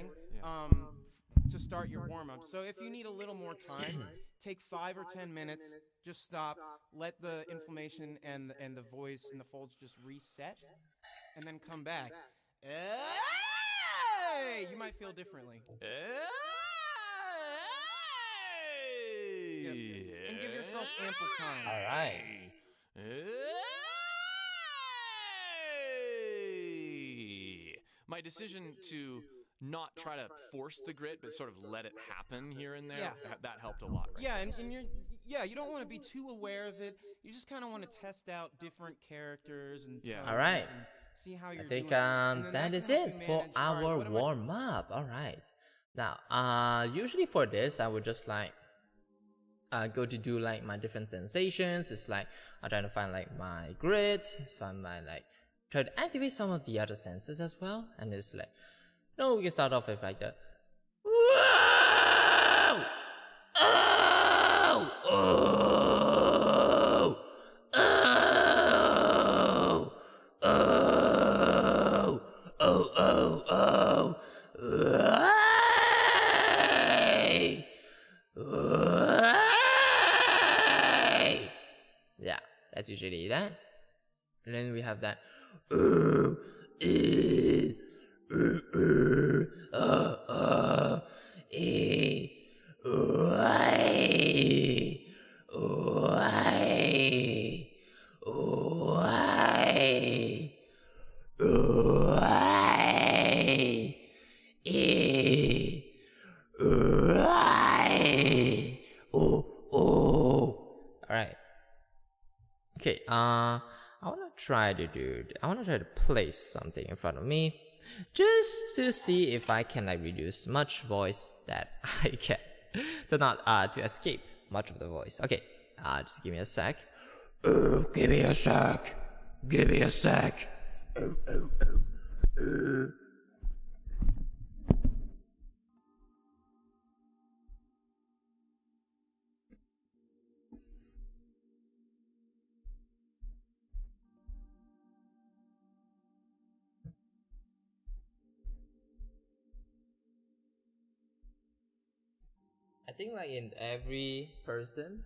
Speaker 4: To start your warm-up. So if you need a little more time, take 5 or 10 minutes, just stop, let the inflammation and the voice and the folds just reset, and then come back. Hey, you might feel differently. Yeah. And give yourself ample time.
Speaker 1: All right.
Speaker 3: My decision to not try to force the grit, but sort of let it happen here and there, that helped a lot. Right?
Speaker 4: Yeah, and you don't want to be too aware of it. You just kind of want to test out different characters and tones
Speaker 1: All right.
Speaker 4: and see how you're
Speaker 1: I think
Speaker 4: doing.
Speaker 1: that is it for our warm up. All right. Now, usually for this, I would just like go to do like my different sensations. It's like I'm trying to find like my grit, find my like try to activate some of the other senses as well. And it's like, no, we can start off with like the whoa, oh, oh, oh, oh, oh, oh, oh, hey, hey. Yeah, that's usually that. And then we have that Alright. Okay, I wanna try to place something in front of me just to see if I can like reduce much voice that I can to escape much of the voice. Okay, just give me a sec. Give me a sec. Give me a sec. I think like in every person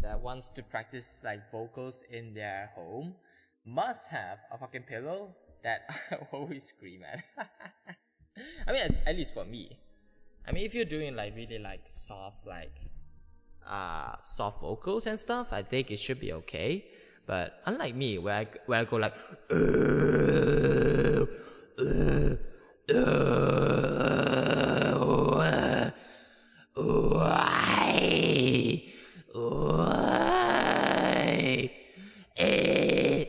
Speaker 1: that wants to practice like vocals in their home must have a fucking pillow that I always scream at. I mean, at least for me. I mean, if you're doing like really like soft vocals and stuff, I think it should be okay. But unlike me, where I go like and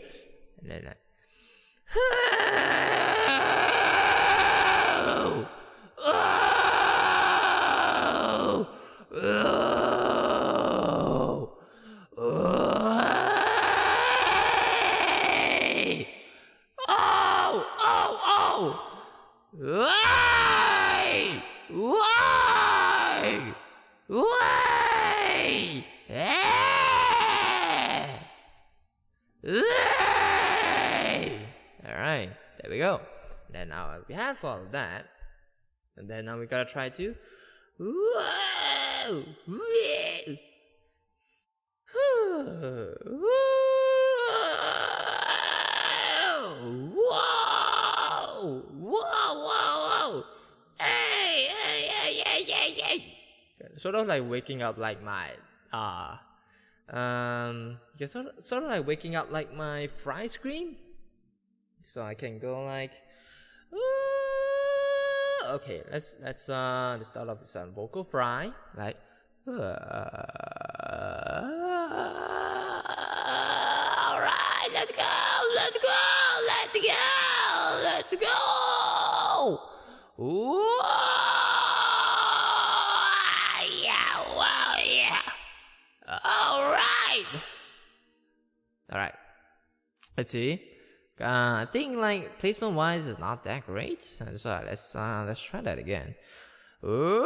Speaker 1: then like Alright, there we go. And then now we have all of that. And then now we gotta try to sort of like waking up like my sort of like waking up like my fry screen. So I can go like okay, let's start off with some vocal fry, like alright, let's go. Whoa, yeah. Alright. Let's see. I think like placement wise is not that great. So let's try that again. All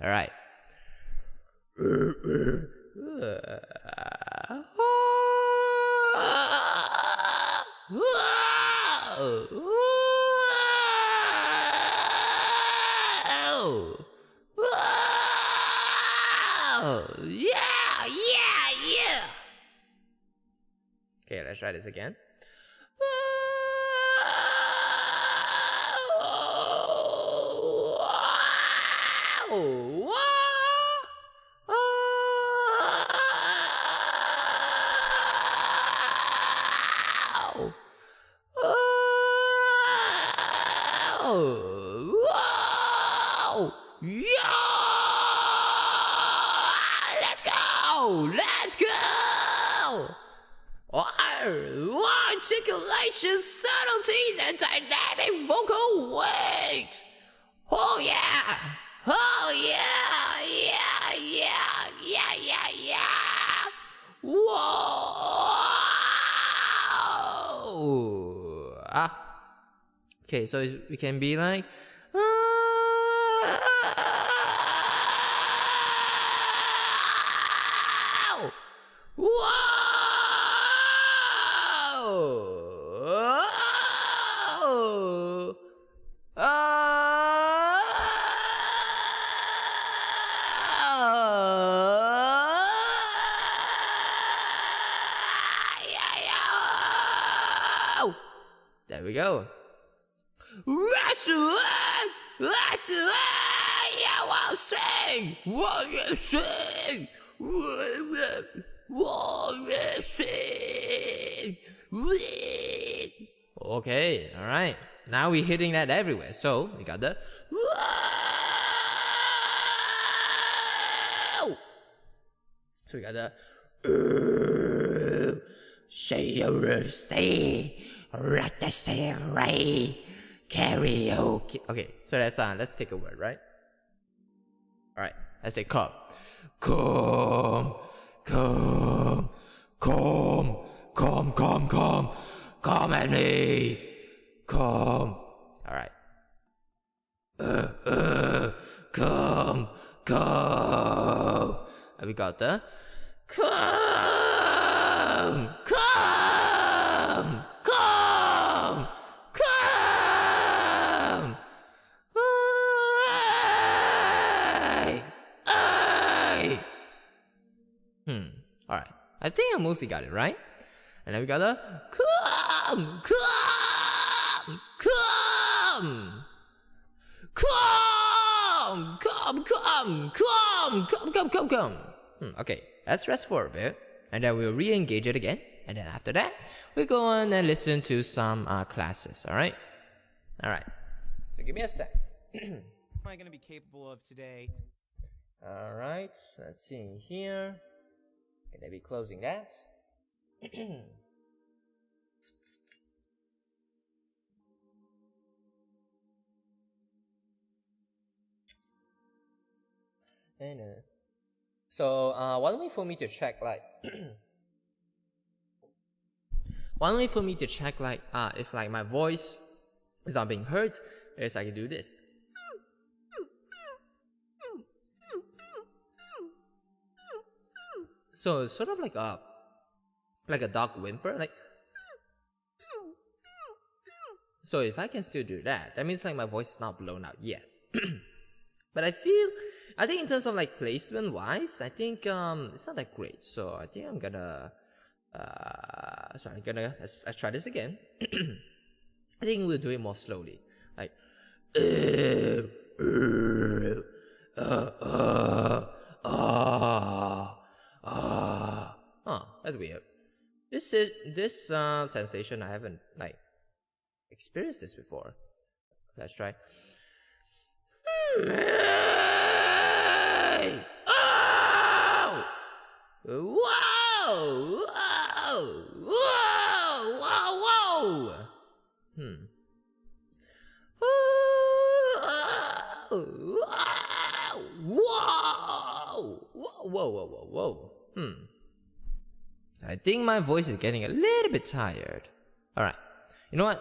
Speaker 1: right. Yeah. Okay, let's try this again. Let's go! Articulation, subtleties, and dynamic vocal weight. Oh yeah! Oh yeah! Yeah! Whoa! Okay, so we can be like. There we go. Okay, all right. Now we're hitting that everywhere. So we got the. So we got the. Karaoke. Okay, so that's let's take a word, right? All right, let's say come. Come at me. Come. All right. Come. And we got the come. All right. I think I mostly got it right. And then we got the come. Okay, let's rest for a bit, and then we'll re-engage it again. And then after that, we go on and listen to some classes. All right. So give me a sec.
Speaker 4: What am I going to be capable of today?
Speaker 1: All right. Let's see here. Can I be closing that? And so one way for me to check like if like my voice is not being heard is I can do this. So it's sort of like a dog whimper, like. So if I can still do that, that means like my voice is not blown out yet. But I think in terms of like placement wise, I think it's not that great. So I think I'm gonna let's try this again. I think we'll do it more slowly, like. That's weird. This sensation I haven't like experienced this before. Let's try. Whoa. I think my voice is getting a little bit tired. Alright. You know what?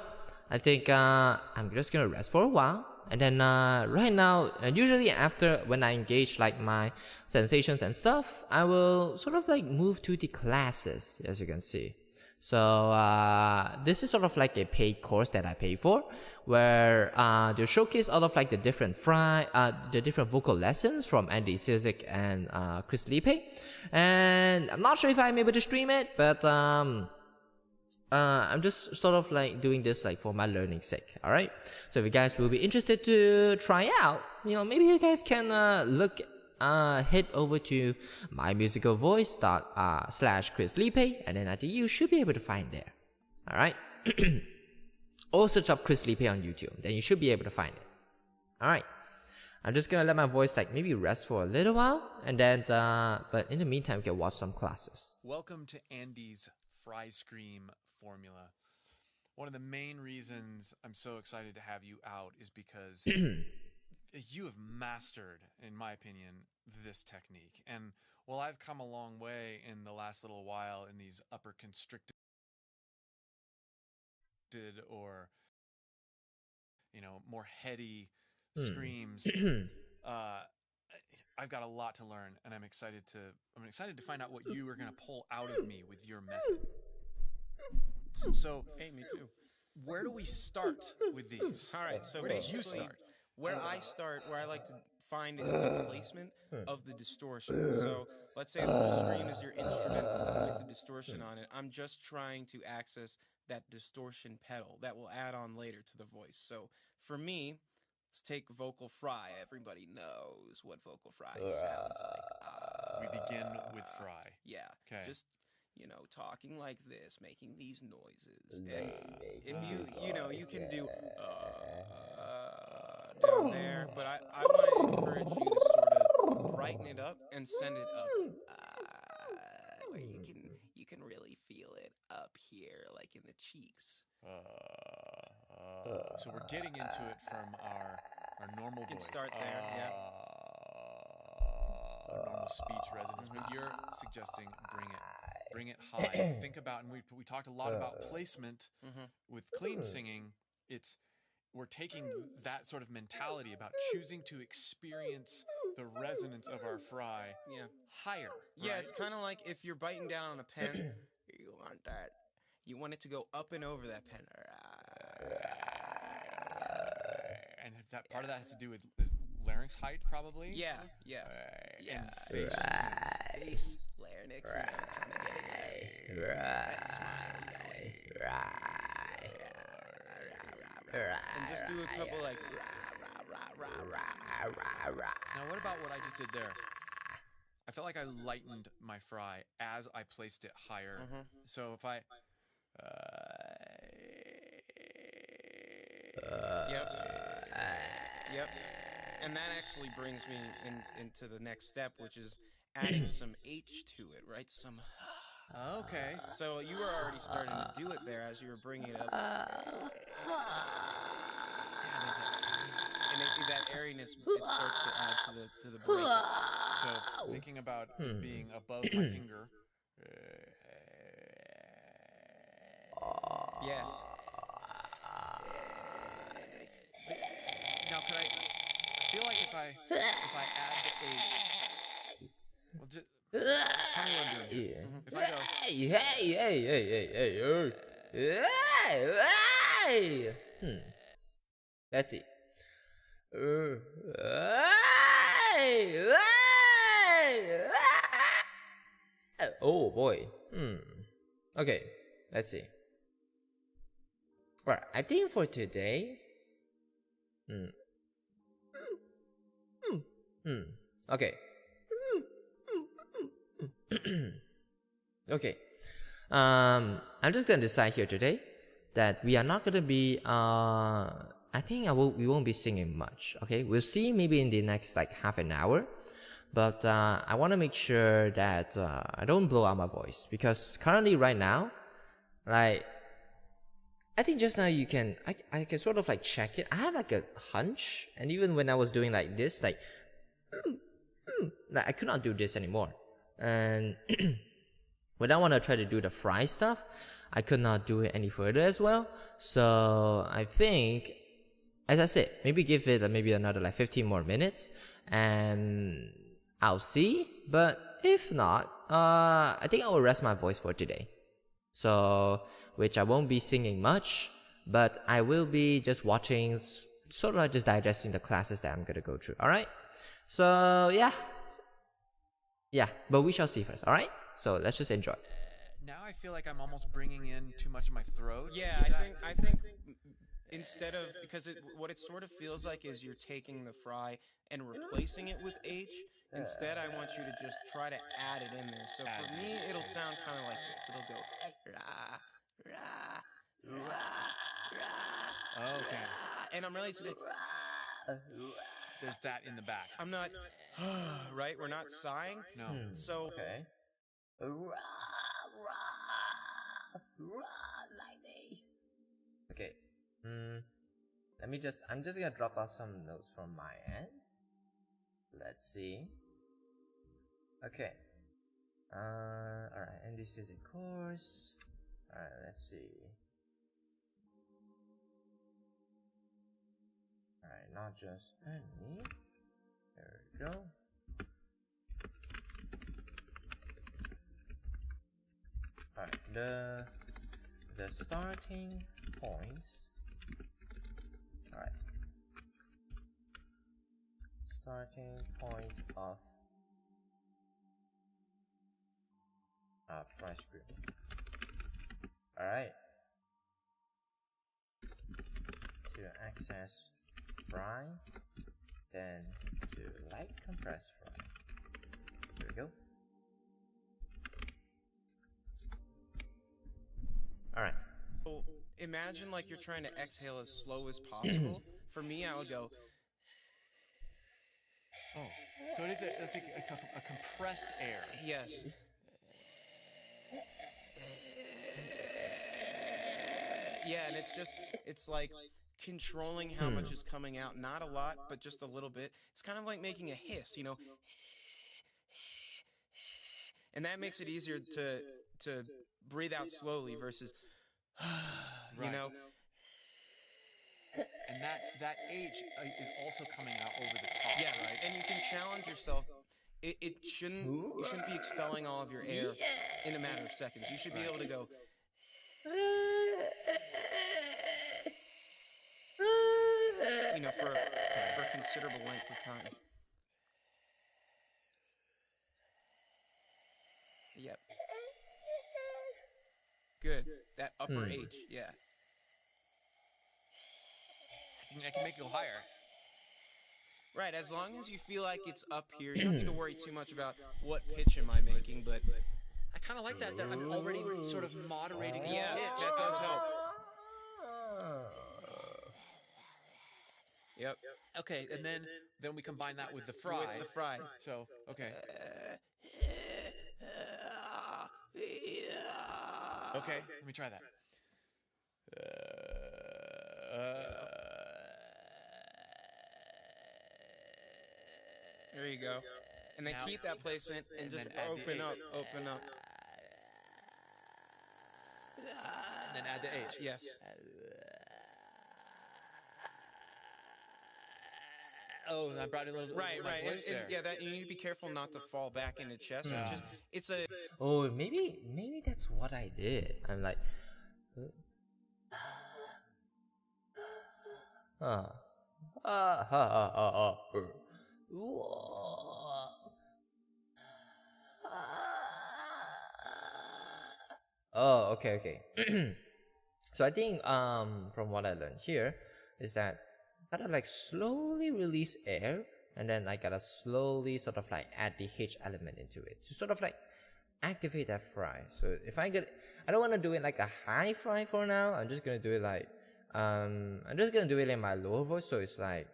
Speaker 1: I think I'm just gonna rest for a while. And then right now, usually after when I engage like my sensations and stuff, I will sort of like move to the classes, as you can see. So this is sort of like a paid course that I pay for, where they showcase all of like the different vocal lessons from Andy Sizik and Chris Lipe. And I'm not sure if I'm able to stream it, but I'm just sort of like doing this like for my learning sake. All right. So if you guys will be interested to try out, maybe you guys can head over to mymusicalvoice.com/Chris Lipe, and then I think you should be able to find there. All right. Or search up Chris Lipe on YouTube, then you should be able to find it. All right. I'm just gonna let my voice like maybe rest for a little while, and then but in the meantime, we can watch some classes.
Speaker 3: Welcome to Andy's Fry Scream formula. One of the main reasons I'm so excited to have you out is because you have mastered, in my opinion, this technique. And while I've come a long way in the last little while in these upper constricted or more heady screams, I've got a lot to learn, and I'm excited to find out what you are going to pull out of me with your method. So
Speaker 4: Hey, me too.
Speaker 3: where do we start with these?
Speaker 4: All right, so
Speaker 3: where did you
Speaker 4: basically,
Speaker 3: start?
Speaker 4: Where I like to find is the placement of the distortion. So let's say a full screen is your instrument with the distortion on it. I'm just trying to access that distortion pedal that will add on later to the voice. So for me, let's take vocal fry. Everybody knows what vocal fry sounds like.
Speaker 3: We begin with fry.
Speaker 4: Yeah.
Speaker 3: Okay.
Speaker 4: Just, talking like this, making these noises. And if you can do down there, but I want to encourage you to sort of brighten it up and send it up, where you can really feel it up here, like in the cheeks.
Speaker 3: So we're getting into it from our normal voice.
Speaker 4: You can start there, yeah.
Speaker 3: Our normal speech resonance, but you're suggesting bring it high. Think about, and we talked a lot about placement with clean singing. We're taking that sort of mentality about choosing to experience the resonance of our fry higher.
Speaker 4: Yeah,
Speaker 3: right?
Speaker 4: it's kind of like if you're biting down on a pen, you want it to go up and over that pen.
Speaker 3: And that part of that has to do with larynx height, probably.
Speaker 4: Yeah.
Speaker 3: And face.
Speaker 4: Face, larynx, and then kind of getting that smile going. And just do a couple like
Speaker 3: Now, what about what I just did there? I felt like I lightened my fry as I placed it higher. So if I
Speaker 4: Yep. And that actually brings me into the next step, which is adding some H to it, right? Some.
Speaker 3: Okay.
Speaker 4: So you were already starting to do it there as you were bringing it up. And that airiness, it starts to add to the break.
Speaker 3: So thinking about being above my finger.
Speaker 4: Yeah.
Speaker 3: Now, I feel like if I add the H, well, just tell me what I'm doing here. If I go,
Speaker 1: Hey. Let's see. Oh boy. Okay. Let's see. Right. I think for today. Okay. Okay. I'm just gonna decide here today that we are not gonna be. I think we won't be singing much. Okay, we'll see maybe in the next like half an hour. But I want to make sure that I don't blow out my voice, because currently right now, like, I think just now I can sort of like check it. I have like a hunch, and even when I was doing like this, like I could not do this anymore. And when I want to try to do the fry stuff, I could not do it any further as well. So I think, as I said, maybe give it maybe another like 15 more minutes, and I'll see. But if not, I think I will rest my voice for today. So, which I won't be singing much, but I will be just watching, sort of like just digesting the classes that I'm gonna go through. All right. So yeah, but we shall see first. All right. So let's just enjoy.
Speaker 3: Now I feel like I'm almost bringing in too much of my throat.
Speaker 4: Yeah, I think instead of, because what it sort of feels like is you're taking the fry and replacing it with H. Instead, I want you to just try to add it in there. So for me, it'll sound kind of like this. It'll go rah, rah, rah, rah.
Speaker 3: Okay.
Speaker 4: And I'm really saying,
Speaker 3: There's that in the back.
Speaker 4: I'm not, right? We're not sighing.
Speaker 3: No.
Speaker 4: So
Speaker 1: Okay. Okay. I'm just gonna drop out some notes from my end. Let's see. Okay. Alright, and this is a course. Alright, let's see. Alright, not just any. There we go. Alright, the starting point. Alright. Starting point of fry screen. Alright. To access fry, then to light compress fry. There we go. Alright.
Speaker 4: well, imagine like you're trying to exhale as slow as possible. For me, I would go,
Speaker 3: Oh, so it's a compressed air.
Speaker 4: yes. Yeah, and it's like controlling how much is coming out. Not a lot, but just a little bit. It's kind of like making a hiss, you know? And that makes it easier to breathe out slowly versus, you
Speaker 3: Right.
Speaker 4: know?
Speaker 3: And that H is also coming out over the top.
Speaker 4: Yeah, right. And you can challenge yourself. You shouldn't be expelling all of your air in a matter of seconds. You should be able to go, you know, for a considerable length of time. Yep. Good. That upper H, yeah.
Speaker 3: I can make it go higher.
Speaker 4: Right, as long as you feel like it's up here, you don't need to worry too much about what pitch am I making, but
Speaker 3: I kind of like that I'm already sort of moderating the
Speaker 4: yeah,
Speaker 3: pitch.
Speaker 4: that does help. Yep.
Speaker 3: Okay, and then we combine that with the fry.
Speaker 4: With the fry.
Speaker 3: So, okay. Okay, let me try that.
Speaker 4: There you go. And then
Speaker 3: Now-
Speaker 4: keep that placement and
Speaker 3: and
Speaker 4: just
Speaker 3: then add the
Speaker 4: open up,
Speaker 3: H.
Speaker 4: open up.
Speaker 3: And then add the H.
Speaker 4: Yes.
Speaker 3: Oh, I brought it a little
Speaker 4: Right,
Speaker 3: my
Speaker 4: right.
Speaker 3: voice
Speaker 4: And,
Speaker 3: there.
Speaker 4: yeah, that you need to be careful not to fall back into chest. Which is, it's a
Speaker 1: Oh, maybe that's what I did. I'm like, Oh, okay. So I think from what I learned here is that gotta like slowly release air, and then I gotta slowly sort of like add the H element into it to sort of like activate that fry. So if I don't want to do it like a high fry for now. I'm just gonna do it like I'm just gonna do it in my lower voice. So it's like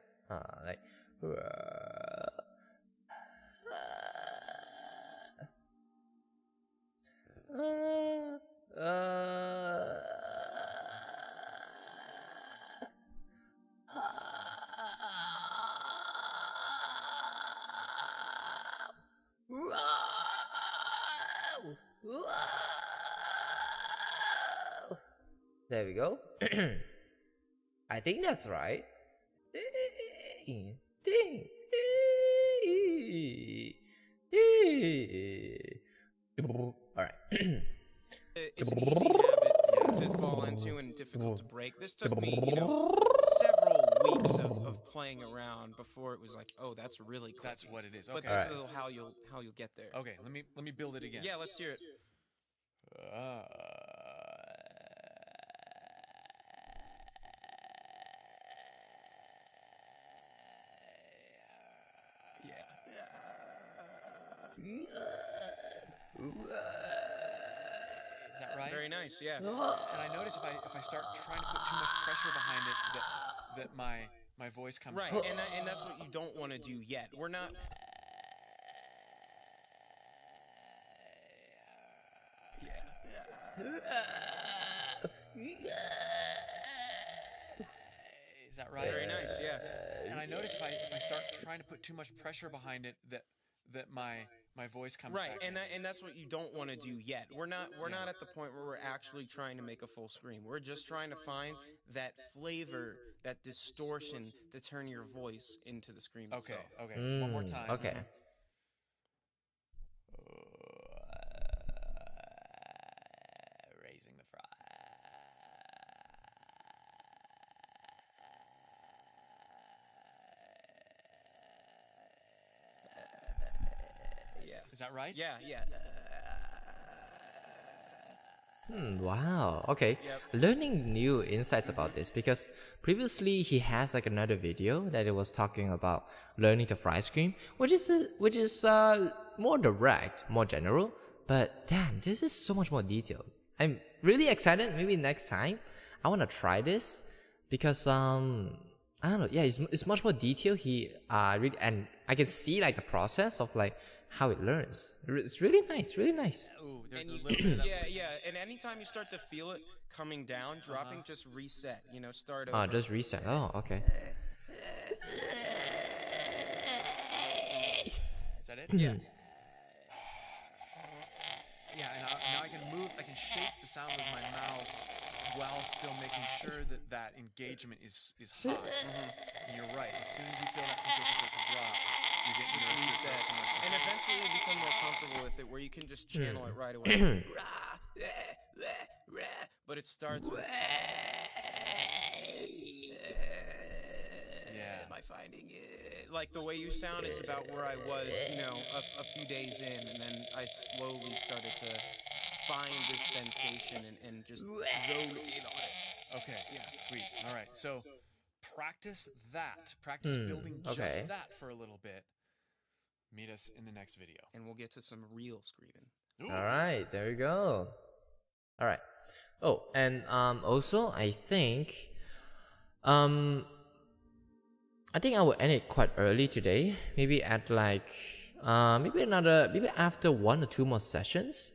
Speaker 1: There we go. I think that's right. All right.
Speaker 4: it's an easy habit to fall into and difficult to break. This took me, several weeks of playing around before it was like, oh, that's really clicking.
Speaker 3: That's what it is.
Speaker 4: But
Speaker 3: Okay.
Speaker 4: this is how you'll get there.
Speaker 3: Okay, let me build it again.
Speaker 4: Yeah, let's hear it.
Speaker 3: Is that right?
Speaker 4: Very nice, yeah.
Speaker 3: And I notice if I start trying to put too much pressure behind it, that my voice comes
Speaker 4: Right,
Speaker 3: back.
Speaker 4: and that's what you don't want to do yet. We're not.
Speaker 3: Is that right?
Speaker 4: Very nice, yeah.
Speaker 3: And I notice if I start trying to put too much pressure behind it, that my voice comes
Speaker 4: Right,
Speaker 3: back.
Speaker 4: and that's what you don't want to do yet. We're not at the point where we're actually trying to make a full scream. We're just trying to find that flavor, that distortion to turn your voice into the scream
Speaker 3: Okay,
Speaker 4: itself.
Speaker 3: okay. One more time.
Speaker 1: Okay.
Speaker 3: Raising the fry.
Speaker 4: Yeah.
Speaker 3: Is that right?
Speaker 4: Yeah, yeah.
Speaker 1: Wow. Okay.
Speaker 4: Yep.
Speaker 1: Learning new insights about this, because previously he has like another video that it was talking about learning the fry scream, which is more direct, more general. But damn, this is so much more detailed. I'm really excited. Maybe next time I want to try this because I don't know. Yeah, it's much more detailed. Really, and I can see like the process of like how it learns. It's really nice. Really nice.
Speaker 3: Ooh, there's
Speaker 4: And
Speaker 3: a
Speaker 4: you,
Speaker 3: little bit of that.
Speaker 4: yeah. And anytime you start to feel it coming down, dropping, just reset. Start over.
Speaker 1: Just reset. Oh, okay.
Speaker 3: Is that it?
Speaker 4: Yeah.
Speaker 3: Yeah, and now I can move, I can shape the sound with my mouth while still making sure that engagement is high. And you're right, as soon as you feel that sensation start to drop, you get
Speaker 4: Reset. And eventually you'll become more comfortable with it, where you can just channel it right away. But it starts with.
Speaker 3: Yeah.
Speaker 4: Am I finding it? Like the way you sound is about where I was, a few days in, and then I slowly started to find this sensation and just zone in on it.
Speaker 3: Okay, yeah, sweet. All right, so practice that. Practice building just
Speaker 1: okay.
Speaker 3: that for a little bit. Meet us in the next video.
Speaker 4: And we'll get to some real screaming.
Speaker 1: All right, there we go. All right. Oh, and also I think I will end it quite early today. Maybe at like maybe after 1 or 2 more sessions.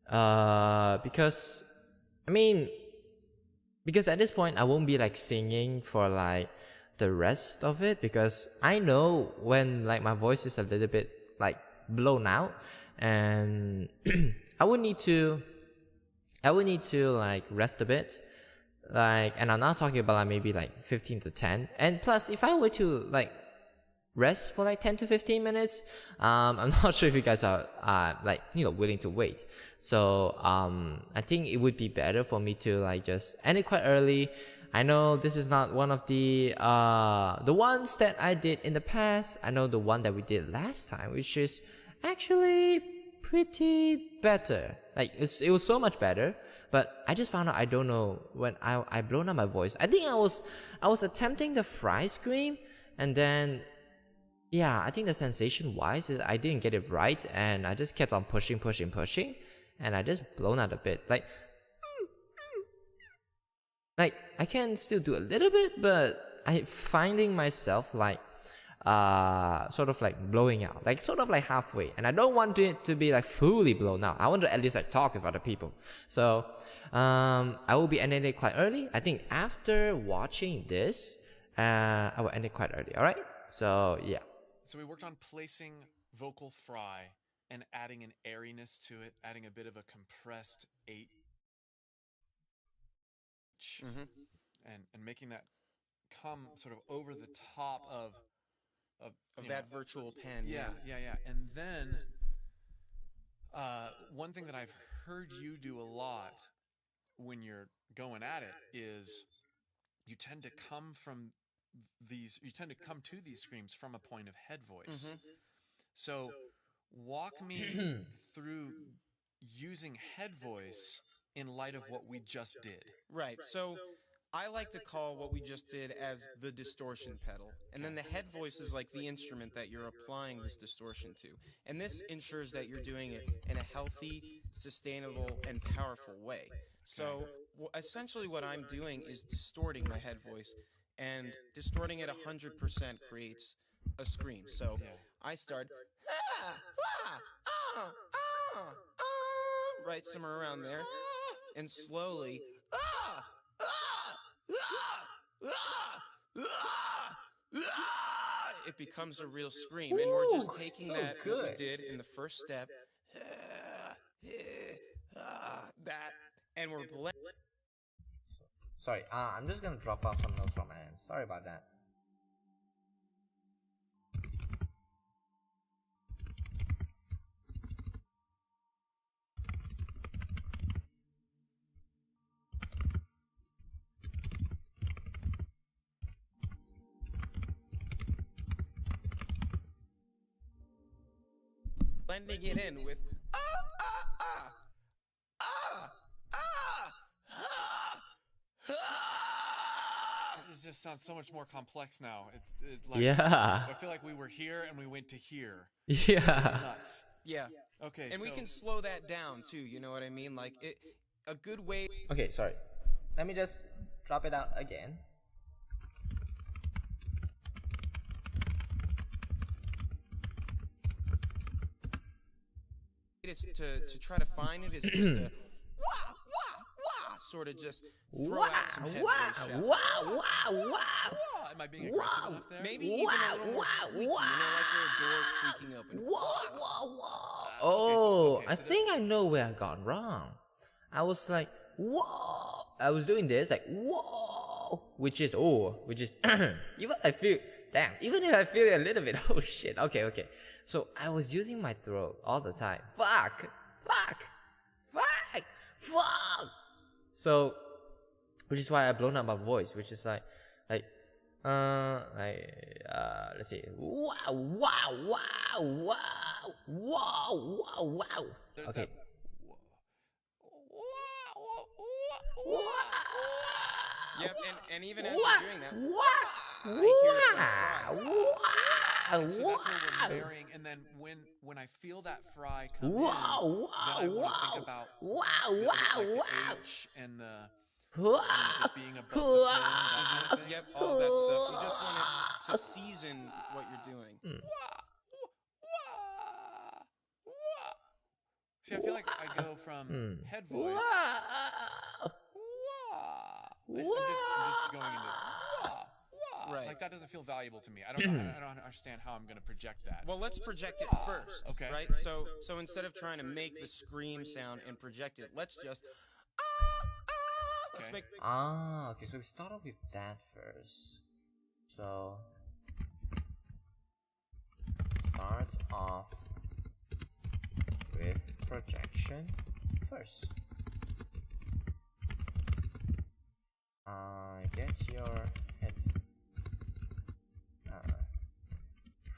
Speaker 1: Because at this point I won't be like singing for like the rest of it, because I know when like my voice is a little bit like blown out, and I would need to like rest a bit. Like, and I'm not talking about like maybe like 15 to 10. And plus, if I were to like rest for like 10 to 15 minutes, I'm not sure if you guys are like, willing to wait. So I think it would be better for me to like just end it quite early. I know this is not one of the ones that I did in the past. I know the one that we did last time, which is actually pretty better. Like it was so much better. But I just found out I don't know when I blown out my voice. I think I was attempting the fry scream, and then yeah, I think the sensation wise is I didn't get it right, and I just kept on pushing, and I just blown out a bit. Like I can still do a little bit, but I finding myself like sort of like blowing out, like sort of like halfway, and I don't want it to be like fully blown out. I want to at least like talk with other people. So I will be ending it quite early. I think after watching this, I will end it quite early. All right. So yeah.
Speaker 3: So we worked on placing vocal fry and adding an airiness to it, adding a bit of a compressed 8. And making that come sort of over the top of
Speaker 4: that virtual pen.
Speaker 3: Yeah. And then one thing that I've heard you do a lot when you're going at it is you tend to come to these screams from a point of head voice. So walk me through using head voice in light of what we just did.
Speaker 4: Right. So I like to call what we just did as the distortion pedal. And then the head voice is like the instrument that you're applying this distortion to. And this ensures that you're doing it in a healthy, sustainable, and powerful way. So essentially what I'm doing is distorting my head voice. And distorting it 100% creates a scream. So I start, right somewhere around there. And slowly, it becomes a real scream. And we're just taking
Speaker 1: so
Speaker 4: what
Speaker 1: good.
Speaker 4: we did in the first step, and we're blending.
Speaker 1: Sorry, I'm just gonna drop out some notes from my end. Sorry about that.
Speaker 4: Blending it in with
Speaker 3: This just sounds so much more complex now. Like,
Speaker 1: Yeah.
Speaker 3: I feel like we were here and we went to here.
Speaker 1: Yeah.
Speaker 3: Nuts.
Speaker 4: yeah.
Speaker 3: Okay.
Speaker 4: And we can slow that down too, you know what I mean? Like a good way.
Speaker 1: Okay, sorry. Let me just drop it out again.
Speaker 4: To try to find it is just to sort of just throw out some head voice shout.
Speaker 3: Am I being aggressive enough there?
Speaker 4: Maybe even a little more squeaky, you know, like a door creaking open.
Speaker 1: Oh,
Speaker 3: okay,
Speaker 1: I
Speaker 3: so
Speaker 1: think I know where I got wrong. I was like, whoa. I was doing this like, whoa, which is even I feel, damn, even if I feel it a little bit, oh shit, okay. So I was using my throat all the time. Fuck. So, which is why I blown up my voice, which is like, let's see, wow.
Speaker 3: There's
Speaker 1: Okay.
Speaker 3: that.
Speaker 4: Yep, and even as you're doing that, I hear some fry.
Speaker 3: So that's where we're varying, and then when I feel that fry come in, then I want to think about the H and it being above the tone, that kind of thing.
Speaker 4: Yep, all that stuff. We just want it to season what you're doing.
Speaker 3: See, I feel like I go from head voice. I'm just going into
Speaker 4: Right.
Speaker 3: like that doesn't feel valuable to me. I don't understand how I'm going to project that.
Speaker 4: Well, let's project it first.
Speaker 3: Okay.
Speaker 4: Right? So instead of trying to make the scream sound and project it, let's just let's make
Speaker 1: Okay, so we start off with that first. So start off with projection first. Get your head.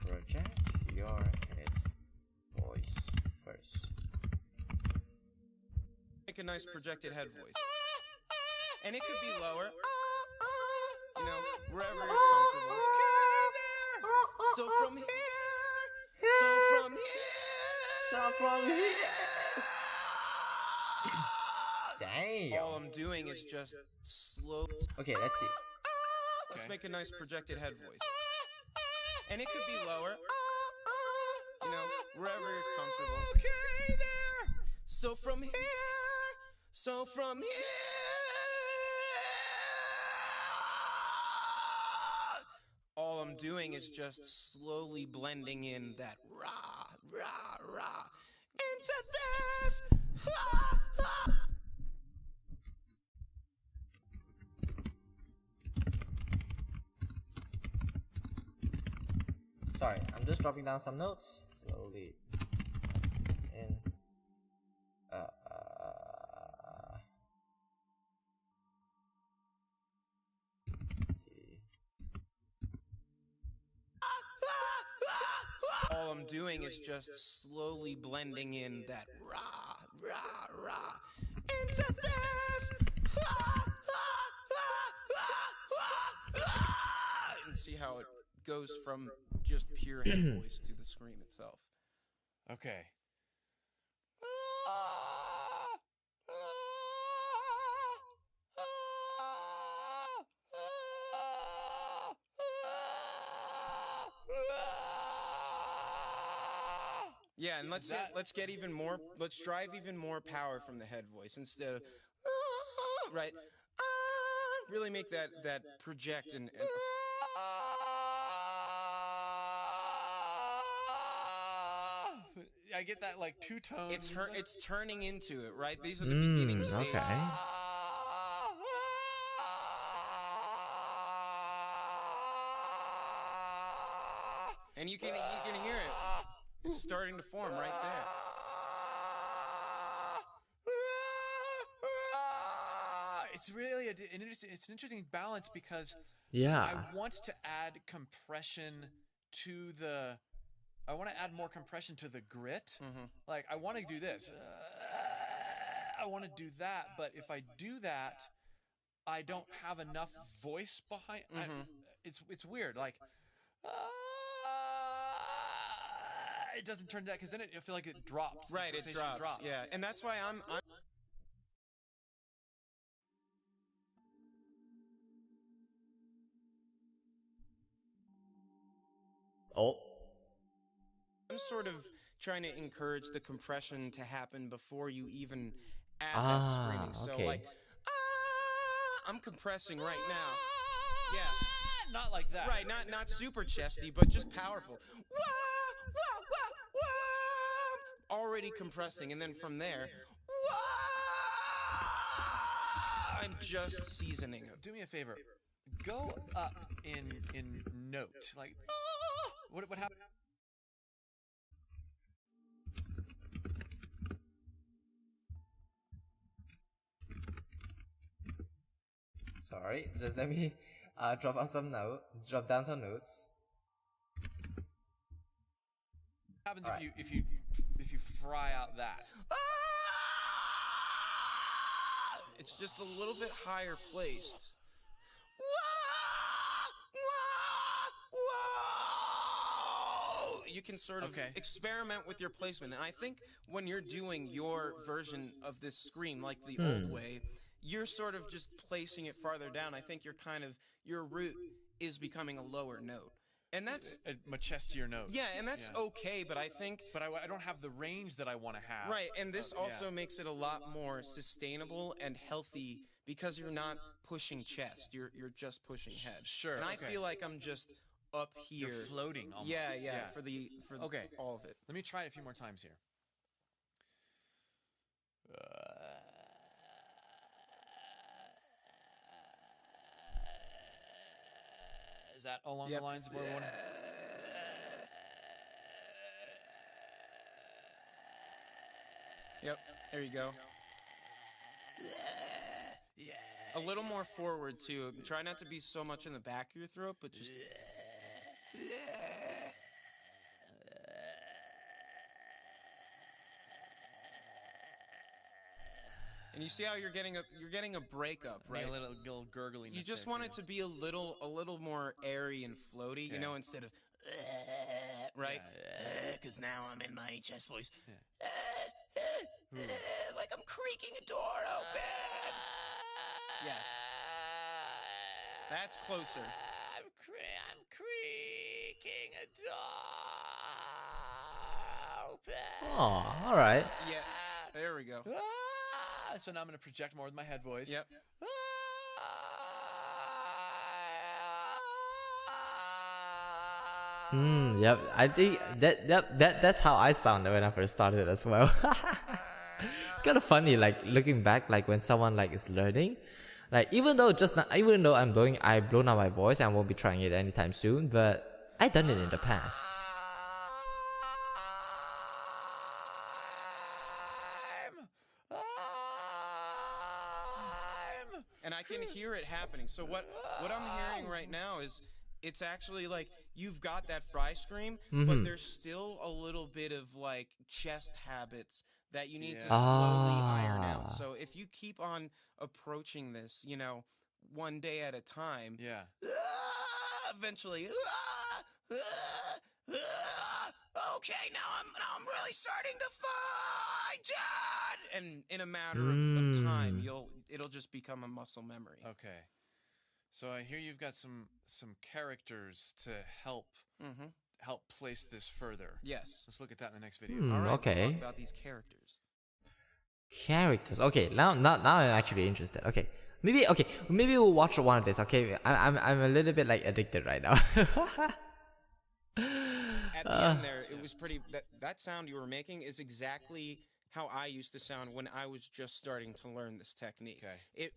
Speaker 1: Project your head voice first.
Speaker 4: make a nice projected head voice. And it could be lower. You know, wherever you're comfortable. So from here.
Speaker 1: Damn.
Speaker 4: All I'm doing is just slow.
Speaker 1: Okay, let's see.
Speaker 4: Let's make a nice projected head voice. And it could be lower. You know, wherever you're comfortable. Okay, there. So from here. All I'm doing is just slowly blending in that rah into this.
Speaker 1: Sorry, I'm just dropping down some notes slowly. In
Speaker 4: all I'm doing is just slowly blending in that rah, rah, rah. Into this! And see how it goes from just pure head voice to the scream itself.
Speaker 3: Okay.
Speaker 4: Yeah, and let's get even more. Let's drive even more power from the head voice instead of right. Really make that project and
Speaker 3: I get that like two tones.
Speaker 4: it's turning into it, right? These are the beginning stages.
Speaker 1: Okay.
Speaker 4: And you can hear it. It's starting to form right there.
Speaker 3: It's really an interesting balance because
Speaker 1: Yeah.
Speaker 3: I want to add compression to the. I want to add more compression to the grit. Like I want to do this. I want to do that, but if I do that, I don't have enough voice behind. It's weird. Like. It doesn't turn that because then I feel like it drops.
Speaker 4: Right, it drops. Yeah, and that's why I'm sort of trying to encourage the compression to happen before you even add that screaming. So
Speaker 1: okay.
Speaker 4: like, I'm compressing right now. Yeah,
Speaker 3: not like that.
Speaker 4: right, not super chesty, but just powerful. Already compressing, and then from there, I'm just seasoning it.
Speaker 3: Do me a favor, go up in note. Like, what happened?
Speaker 1: Sorry, just let me drop down some notes.
Speaker 3: What happens if you fry out that?
Speaker 4: It's just a little bit higher placed. You can sort of experiment with your placement. And I think when you're doing your version of this scream, like the old way, you're sort of just placing it farther down. I think your root is becoming a lower note. And that's
Speaker 3: a much chestier note.
Speaker 4: Yeah, and that's okay, but I think...
Speaker 3: But I don't have the range that I want to have.
Speaker 4: Right, and this also makes it a lot more sustainable and healthy because you're not pushing chest. You're just pushing head.
Speaker 3: Sure.
Speaker 4: And I feel like I'm just up here.
Speaker 3: You're floating almost.
Speaker 4: Yeah, for the all of it.
Speaker 3: Let me try it a few more times here. Is that along the lines of where we want to...
Speaker 4: Yep, there you go. A little more forward, too. Try not to be so much in the back of your throat, but just... And you see how you're getting a breakup, right?
Speaker 3: A little gurgliness.
Speaker 4: You just want it to be a little more airy and floaty, you know, instead of right? Because now I'm in my chest voice. Like I'm creaking a door open. Yes. That's closer. I'm creaking a door open.
Speaker 1: Oh, all right.
Speaker 4: Yeah. There we go.
Speaker 3: So now I'm going to project more with my head voice.
Speaker 4: Yep.
Speaker 1: Yep. I think that's how I sounded when I first started as well. It's kind of funny, like looking back, like when someone like is learning, like even though I blown out my voice, I won't be trying it anytime soon, but I done it in the past.
Speaker 4: And I can hear it happening. So what I'm hearing right now is it's actually like you've got that fry scream, but there's still a little bit of like chest habits that you need to slowly iron out. So if you keep on approaching this, you know, one day at a time, eventually, okay, now I'm really starting to fight, Dad! And in a matter of time, it'll just become a muscle memory.
Speaker 3: Okay. So I hear you've got some characters to help place this further.
Speaker 4: Yes.
Speaker 3: Let's look at that in the next video.
Speaker 4: All right,
Speaker 1: okay.
Speaker 4: we'll talk about these characters.
Speaker 1: Characters. Okay, now I'm actually interested. Okay. Maybe we'll watch one of this. Okay, I'm a little bit like addicted right now.
Speaker 4: At the end there, it was pretty. That sound you were making is exactly how I used to sound when I was just starting to learn this technique.
Speaker 3: Okay.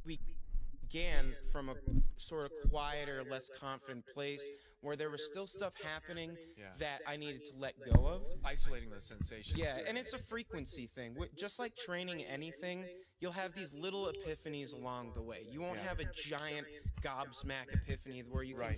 Speaker 4: We began from a sort of quieter, less confident place where there was still stuff happening that I needed to let go of.
Speaker 3: Isolating those sensations.
Speaker 4: Yeah, and it's a frequency thing. Just like training anything, you'll have these little epiphanies along the way. You won't have a giant gobsmack epiphany where you can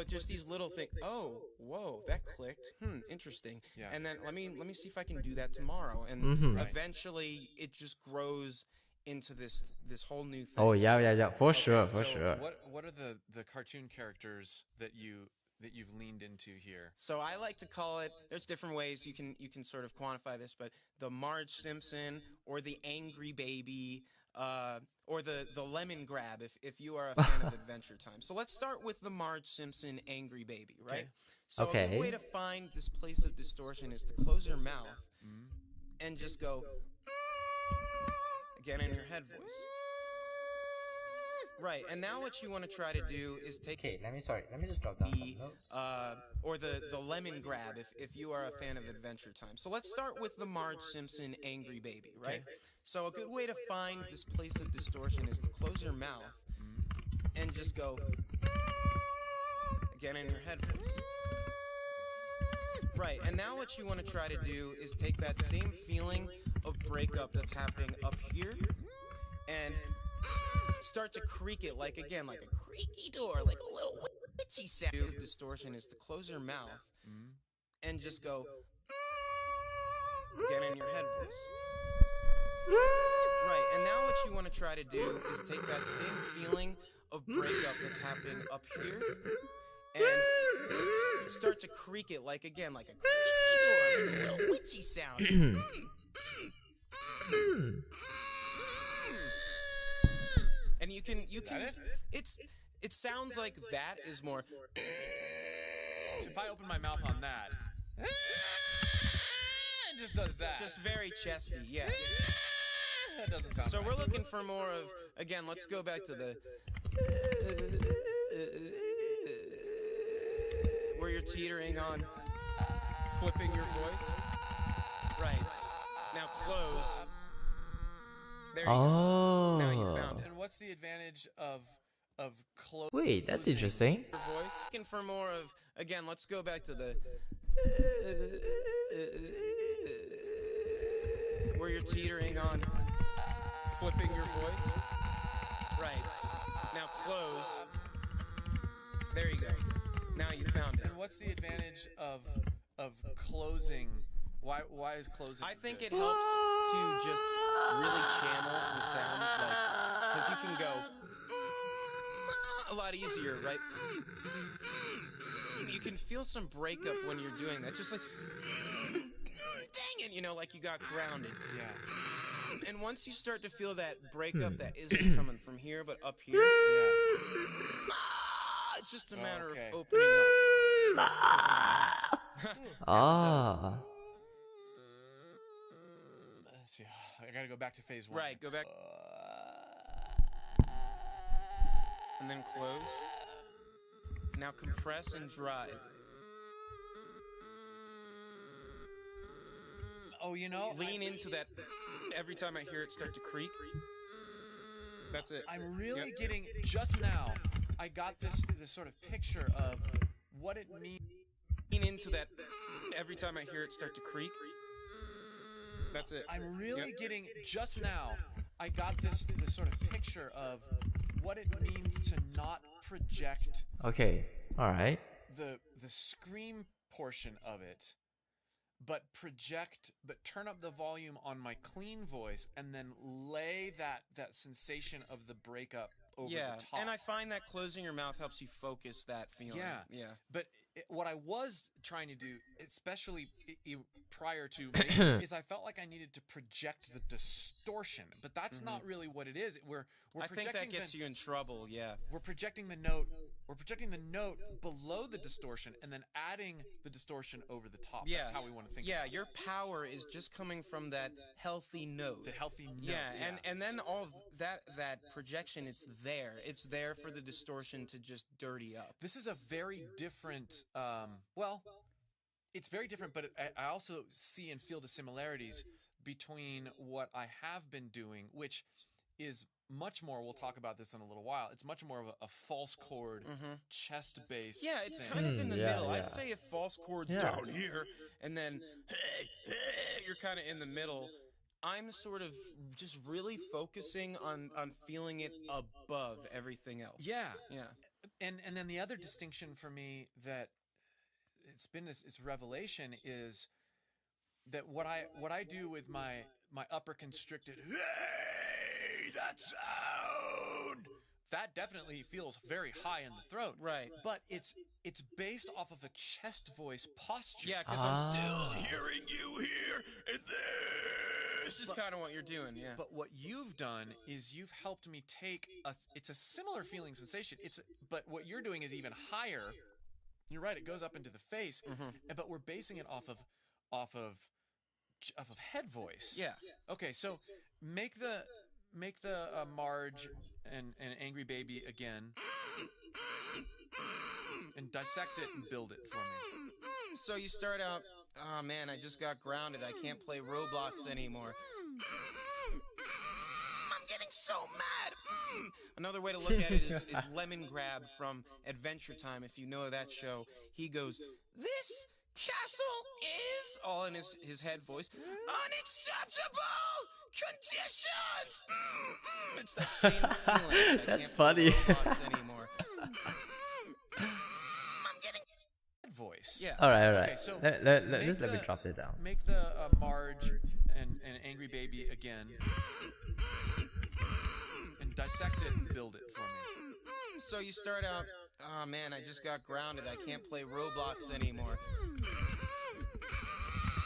Speaker 4: just these little things. Oh, whoa, that clicked. Interesting. Yeah. And then let me see if I can do that tomorrow. And eventually it just grows into this whole new thing.
Speaker 1: Oh yeah, for sure.
Speaker 3: What are the cartoon characters that you've leaned into here?
Speaker 4: So I like to call it. There's different ways you can sort of quantify this, but the Marge Simpson or the Angry Baby, or the Lemon Grab if you are a fan of Adventure Time. So let's start with the Marge Simpson Angry Baby, right?
Speaker 3: Okay.
Speaker 4: So a good way to find this place of distortion is to close your mouth and just go. Again in your head voice. Right, and now what you want to try to do is take
Speaker 1: let me just drop down some notes.
Speaker 4: Or the Lemon Grab if you are a fan of Adventure Time. So let's start with the Marge Simpson Angry Baby, right? So a good way to find this place of distortion is to close your mouth and just go again in your head voice. Right, and now what you want to try to do is take that same feeling of breakup that's happening up here and start to creak it like a creaky door, like a little witchy sound. Distortion is to close your mouth and just go again in your head voice. Right, and now what you want to try to do is take that same feeling of breakup that's happening up here and start to creak it like a creaky door, like a little witchy sound. And you can it sounds like that is more.
Speaker 3: So if I open my mouth on that, it just does that.
Speaker 4: Just very chesty, yeah.
Speaker 3: That doesn't sound
Speaker 4: So
Speaker 3: right.
Speaker 4: we're looking for more of, again, let's go back to the where you're teetering on flipping your voice. Right. Now close. There you go. Now you found it.
Speaker 3: And what's the advantage of closing?
Speaker 1: Wait, that's interesting.
Speaker 4: Your voice. Looking for more of, again, let's go back to the where you're teetering on flipping your voice. Right. Now close. There you go. Now you found it.
Speaker 3: And what's the advantage of closing? Why is closing?
Speaker 4: I think it helps to just really channel the sounds, like, because you can go a lot easier, right? You can feel some breakup when you're doing that, just like, dang it, you know, like you got grounded.
Speaker 3: Yeah.
Speaker 4: And once you start to feel that breakup that isn't coming from here, but up here, it's just a matter of opening up.
Speaker 3: I gotta go back to phase 1.
Speaker 4: Right, go back. And then close. Now compress and drive.
Speaker 3: Oh, you know,
Speaker 4: Lean into that every time I hear it start to creak. That's it.
Speaker 3: I'm really getting, just now, I got this sort of picture of what it means.
Speaker 4: Lean into that every time I hear it start to creak. That's it.
Speaker 3: I'm really getting, just now, I got this sort of picture of what it means to not project
Speaker 1: Okay. All right.
Speaker 3: the scream portion of it, but turn up the volume on my clean voice and then lay that sensation of the breakup over the top.
Speaker 4: And I find that closing your mouth helps you focus that feeling. Yeah.
Speaker 3: But what I was trying to do, especially prior to, making, is I felt like I needed to project the distortion, but that's not really what it is. We're
Speaker 4: I think that gets you in trouble. Yeah.
Speaker 3: We're projecting the note. We're projecting the note below the distortion and then adding the distortion over the top.
Speaker 4: Yeah.
Speaker 3: That's how we want to think.
Speaker 4: Yeah,
Speaker 3: about it.
Speaker 4: your power is just coming from that healthy note.
Speaker 3: The healthy note.
Speaker 4: Yeah, and then all of that projection, it's there. It's there for the distortion to just dirty up.
Speaker 3: This is a very different. It's very different, but I also see and feel the similarities between what I have been doing, which is much more. We'll talk about this in a little while. It's much more of a false chord, chest bass.
Speaker 4: Yeah, it's
Speaker 3: thing.
Speaker 4: kind of in the middle.
Speaker 1: yeah.
Speaker 4: I'd say if false chords down here, and then you're kind of in the middle. I'm sort of just really focusing on feeling it above everything else.
Speaker 3: Yeah.
Speaker 4: Yeah.
Speaker 3: And then the other distinction for me that it's been this revelation is that what I do with my upper constricted, hey, that sound, that definitely feels very high in the throat.
Speaker 4: Right.
Speaker 3: But it's based off of a chest voice posture.
Speaker 4: Yeah, because I'm still hearing you here, and this is kind of what you're doing, yeah.
Speaker 3: But what you've done is you've helped me take it's a similar feeling sensation. But what you're doing is even higher. You're right, it goes up into the face, but we're basing it off of head voice.
Speaker 4: Yeah.
Speaker 3: Okay, so make the Marge and Angry Baby again, and dissect it and build it for me.
Speaker 4: So you start out, oh man, I just got grounded. I can't play Roblox anymore. I'm getting so mad. Another way to look at it is Lemon Grab from Adventure Time. If you know that show, he goes, "This castle is," all in his head voice, "unacceptable conditions." It's that same feeling. I
Speaker 1: That's
Speaker 4: can't
Speaker 1: funny.
Speaker 4: play Roblox anymore. I'm getting
Speaker 3: Voice.
Speaker 4: yeah.
Speaker 1: All right.
Speaker 3: Okay, so
Speaker 1: let
Speaker 3: make
Speaker 1: me
Speaker 3: the-
Speaker 1: drop that down.
Speaker 3: Make the Marge and Angry Baby again, and dissect it and build it for me.
Speaker 4: So you start out, oh man, I just got grounded. I can't play Roblox anymore.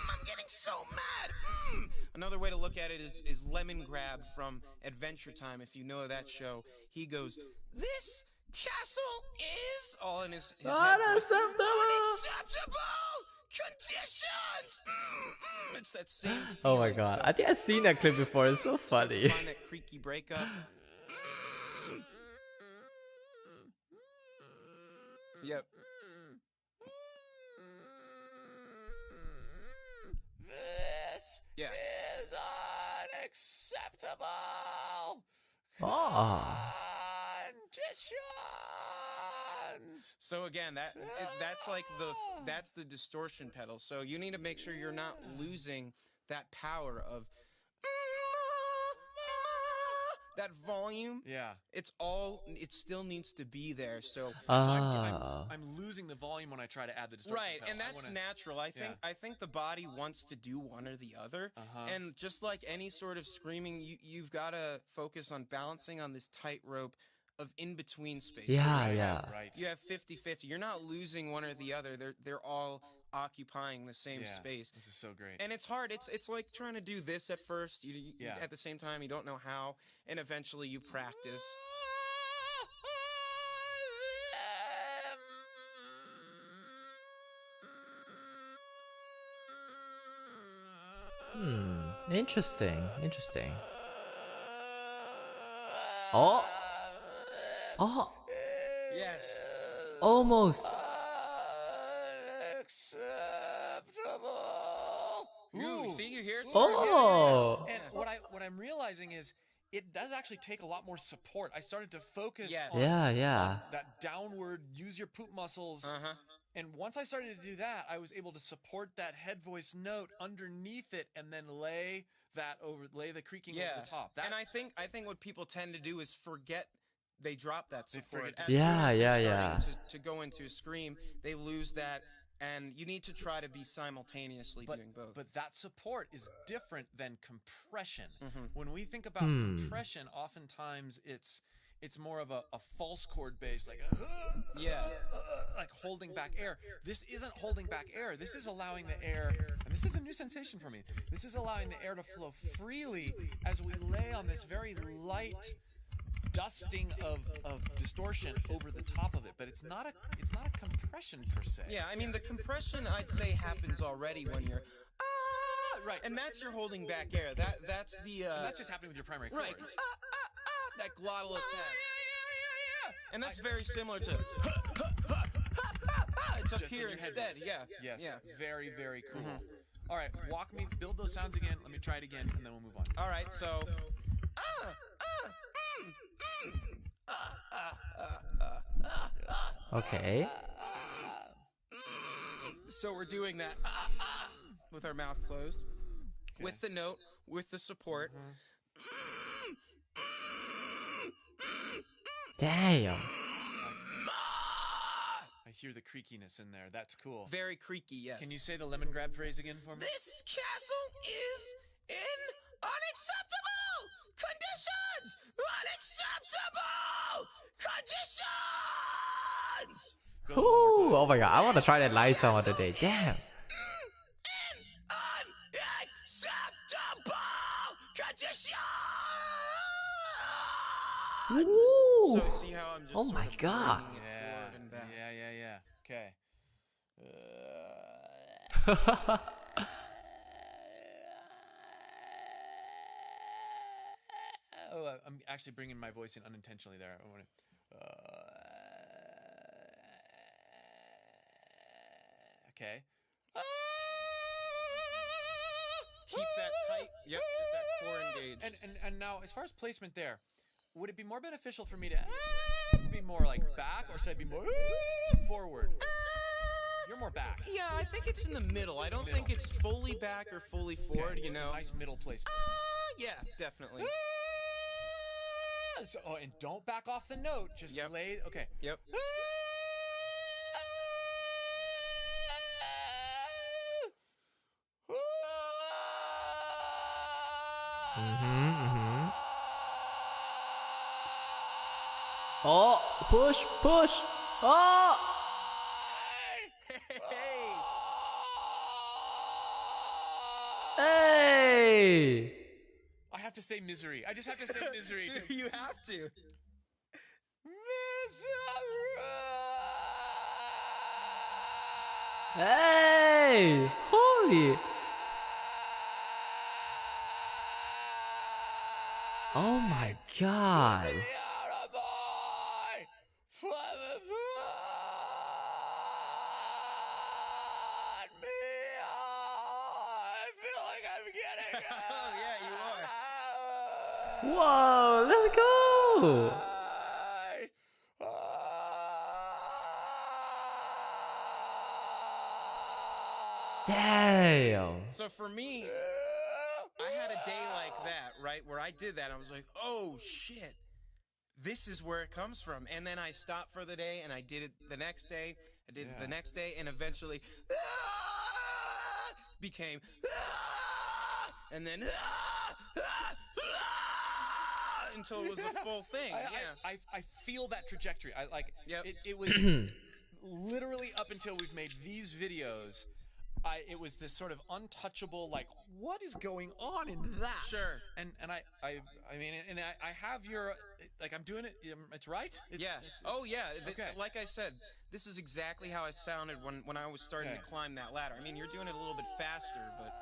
Speaker 4: I'm getting so mad. Another way to look at it is Lemon Grab from Adventure Time. If you know that show, he goes, "This castle is," all in his head voice,
Speaker 1: Unacceptable.
Speaker 4: "unacceptable conditions." It's that same feeling.
Speaker 1: Oh my god.
Speaker 4: So
Speaker 1: I think I've seen that clip before. It's so funny.
Speaker 4: find that creaky breakup. Yep.
Speaker 3: This
Speaker 4: Yes.
Speaker 3: is unacceptable
Speaker 1: Oh.
Speaker 3: conditions.
Speaker 4: So again, that's the distortion pedal. So you need to make sure you're not losing that power of that volume.
Speaker 3: Yeah.
Speaker 4: It still needs to be there. So
Speaker 3: I'm losing the volume when I try to add the distortion.
Speaker 4: right,
Speaker 3: pedal.
Speaker 4: and that's natural. I think the body wants to do one or the other. And just like any sort of screaming, you've got to focus on balancing on this tightrope of in-between space.
Speaker 1: Yeah.
Speaker 3: Right.
Speaker 4: You have 50-50. You're not losing one or the other. They're all occupying the same space.
Speaker 3: This is so great.
Speaker 4: And it's hard. It's like trying to do this at first. You
Speaker 3: Yeah.
Speaker 4: At the same time, you don't know how, and eventually you practice.
Speaker 1: Interesting. Oh.
Speaker 4: Yes.
Speaker 1: Almost.
Speaker 4: Ooh, see, you hear it?
Speaker 1: Oh.
Speaker 3: And what I'm realizing is it does actually take a lot more support. I started to focus
Speaker 4: Yes.
Speaker 3: on
Speaker 1: Yeah.
Speaker 3: that downward, use your poop muscles. And once I started to do that, I was able to support that head voice note underneath it and then lay the creaking over the top.
Speaker 4: And I think what people tend to do is forget they drop that support.
Speaker 3: forget to-
Speaker 4: As soon as they're
Speaker 1: Yeah.
Speaker 4: starting to go into a scream, they lose that, and you need to try to be simultaneously doing both.
Speaker 3: But that support is different than compression.
Speaker 4: Mm-hmm.
Speaker 3: When we think about compression, oftentimes it's more of a false chord bass, like like holding back air. This isn't holding back air. This is allowing the air, and this is a new sensation for me. This is allowing the air to flow freely as we lay on this very light dusting of distortion over the top of it. But it's not a compression per se.
Speaker 4: Yeah, I mean, the compression, I'd say, happens already when you're
Speaker 3: Right.
Speaker 4: and that's your holding back air. That's the
Speaker 3: And that's just happening with your primary chords.
Speaker 4: right. That glottal attack.
Speaker 3: Yeah.
Speaker 4: And that's very similar to it's up
Speaker 3: Just
Speaker 4: here
Speaker 3: in your head
Speaker 4: instead.
Speaker 3: voice.
Speaker 4: Yeah.
Speaker 3: Yes.
Speaker 4: Yeah.
Speaker 3: Very, very cool. All right, build those sounds again. Let me try it again, and then we'll move on.
Speaker 4: All right, so
Speaker 1: Okay.
Speaker 4: so we're doing that with our mouth closed, with the note, with the support.
Speaker 1: Damn.
Speaker 3: I hear the creakiness in there. That's cool.
Speaker 4: Very creaky, yes.
Speaker 3: Can you say the lemon grab phrase again for me?
Speaker 4: This castle is in unacceptable conditions! Unacceptable conditions!
Speaker 3: Go one more
Speaker 1: Ooh,
Speaker 3: time.
Speaker 1: oh my god, I want to try that light some other day. Damn.
Speaker 4: Unacceptable conditions!
Speaker 1: Ooh.
Speaker 4: So see how I'm just
Speaker 1: Oh
Speaker 4: sort
Speaker 1: my
Speaker 4: of
Speaker 1: God.
Speaker 4: bringing it forward and back.
Speaker 3: Yeah. Okay. I'm actually bringing my voice in unintentionally there. I want to. Okay.
Speaker 4: Keep that tight. Yep, keep that core engaged.
Speaker 3: And now, as far as placement there, would it be more beneficial for me to be more like back, or should I be more forward? You're more back.
Speaker 4: Yeah, I think it's in the middle. I don't think it's fully back or fully forward,
Speaker 3: Okay,
Speaker 4: you
Speaker 3: so
Speaker 4: know.
Speaker 3: nice middle placement.
Speaker 4: Yeah, definitely.
Speaker 3: So, and don't back off the note. Just
Speaker 4: Yep.
Speaker 3: lay. Okay.
Speaker 4: Yep.
Speaker 1: Oh, push. Oh. Hey.
Speaker 3: I have to say misery. I just have to say misery.
Speaker 4: Dude, you have to.
Speaker 1: Hey. Holy. Oh my god.
Speaker 4: Oh, yeah, you are.
Speaker 1: Whoa, let's go. Damn.
Speaker 4: So for me, I had a day like that, right, where I did that. I was like, oh, shit. This is where it comes from. And then I stopped for the day, and I did it the next day. I did it the next day, and eventually became and then until it was a full thing.
Speaker 3: I feel that trajectory. I like.
Speaker 4: Yep.
Speaker 3: It was literally up until we've made these videos. It was this sort of untouchable, like, what is going on in that?
Speaker 4: Sure.
Speaker 3: And I mean, and I have your, like, I'm doing it. It's right.
Speaker 4: Yeah. Oh, yeah. Like I said, this is exactly how I sounded when I was starting to climb that ladder. I mean, you're doing it a little bit faster, but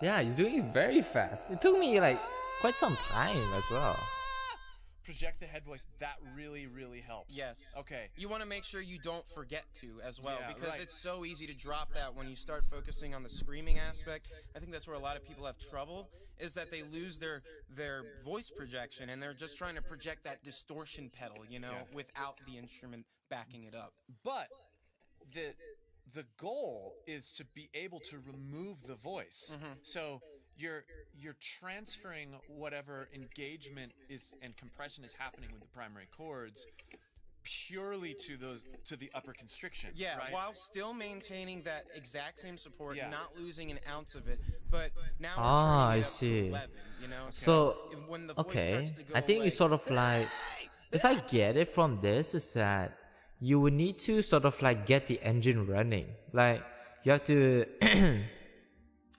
Speaker 1: Yeah, he's doing it very fast. It took me like quite some time as well.
Speaker 3: project the head voice. That really, really helps.
Speaker 4: yes.
Speaker 3: Okay.
Speaker 4: You want to make sure you don't forget to as well,
Speaker 3: Yeah,
Speaker 4: because
Speaker 3: right.
Speaker 4: it's so easy to drop that when you start focusing on the screaming aspect. I think that's where a lot of people have trouble, is that they lose their voice projection, and they're just trying to project that distortion pedal, you know, without the instrument backing it up.
Speaker 3: But the goal is to be able to remove the voice. So you're transferring whatever engagement is and compression is happening with the primary chords purely to the upper constriction.
Speaker 4: Yeah,
Speaker 3: right?
Speaker 4: while still maintaining that exact same support,
Speaker 3: Yeah.
Speaker 4: not losing an ounce of it, but now we're
Speaker 1: Ah,
Speaker 4: turning
Speaker 1: I
Speaker 4: it up
Speaker 1: see.
Speaker 4: to 11, you know?
Speaker 1: So,
Speaker 4: when the voice
Speaker 1: okay,
Speaker 4: starts to go
Speaker 1: I think
Speaker 4: away,
Speaker 1: it's sort of like, if I get it from this, is that you would need to sort of like get the engine running. Like, you have to,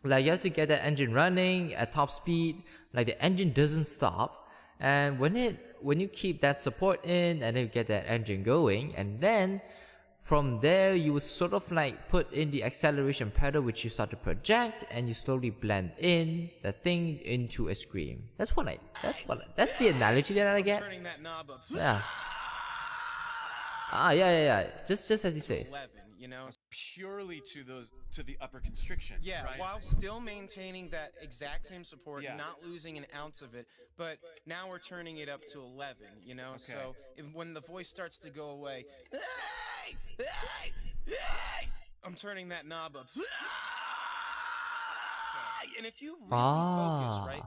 Speaker 1: like, you have to get the engine running at top speed. Like, the engine doesn't stop. And when you keep that support in and then you get that engine going, and then from there you will sort of like put in the acceleration pedal, which you start to project, and you slowly blend in the thing into a scream. That's the analogy that I get.
Speaker 4: turning that knob up
Speaker 1: Yeah. Yeah. Just as he says.
Speaker 4: 11, you know?
Speaker 3: Purely to the upper constriction.
Speaker 4: Yeah,
Speaker 3: right?
Speaker 4: while still maintaining that exact same support,
Speaker 3: Yeah.
Speaker 4: not losing an ounce of it, but now we're turning it up to 11, you know?
Speaker 3: Okay.
Speaker 4: So when the voice starts to go away, I'm turning that knob up. And if you really focus, right?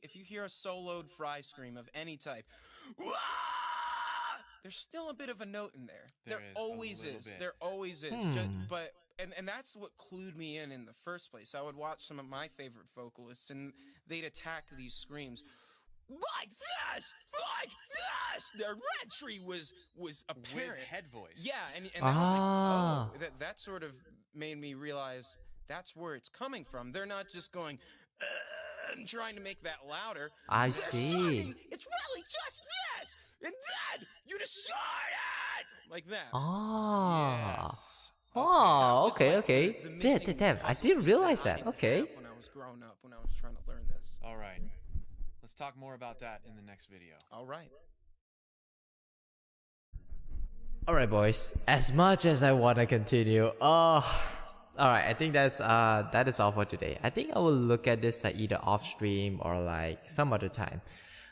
Speaker 4: If you hear a soloed fry scream of any type, there's still a bit of a note in there.
Speaker 3: There
Speaker 4: There
Speaker 3: is a
Speaker 4: always
Speaker 3: little
Speaker 4: is.
Speaker 3: bit.
Speaker 4: There always is. And that's what clued me in the first place. I would watch some of my favorite vocalists, and they'd attack these screams like this. Their entry was apparent.
Speaker 3: With head voice.
Speaker 4: Yeah, and I was like, oh, that sort of made me realize that's where it's coming from. They're not just going and trying to make that louder.
Speaker 1: I
Speaker 4: They're
Speaker 1: see.
Speaker 4: starting, it's really just this, and then you distort it like that.
Speaker 3: Yes.
Speaker 1: Oh,
Speaker 4: That was
Speaker 1: okay.
Speaker 4: like the missing
Speaker 1: Damn, I
Speaker 4: puzzle
Speaker 1: didn't
Speaker 4: piece
Speaker 1: realize
Speaker 4: I
Speaker 1: that.
Speaker 4: didn't
Speaker 1: Okay.
Speaker 4: have when I was growing up, when I was trying to learn this.
Speaker 3: All right. Let's talk more about that in the next video.
Speaker 4: All right.
Speaker 1: Alright, boys. As much as I want to continue, alright, I think that is all for today. I think I will look at this like either off stream or like some other time.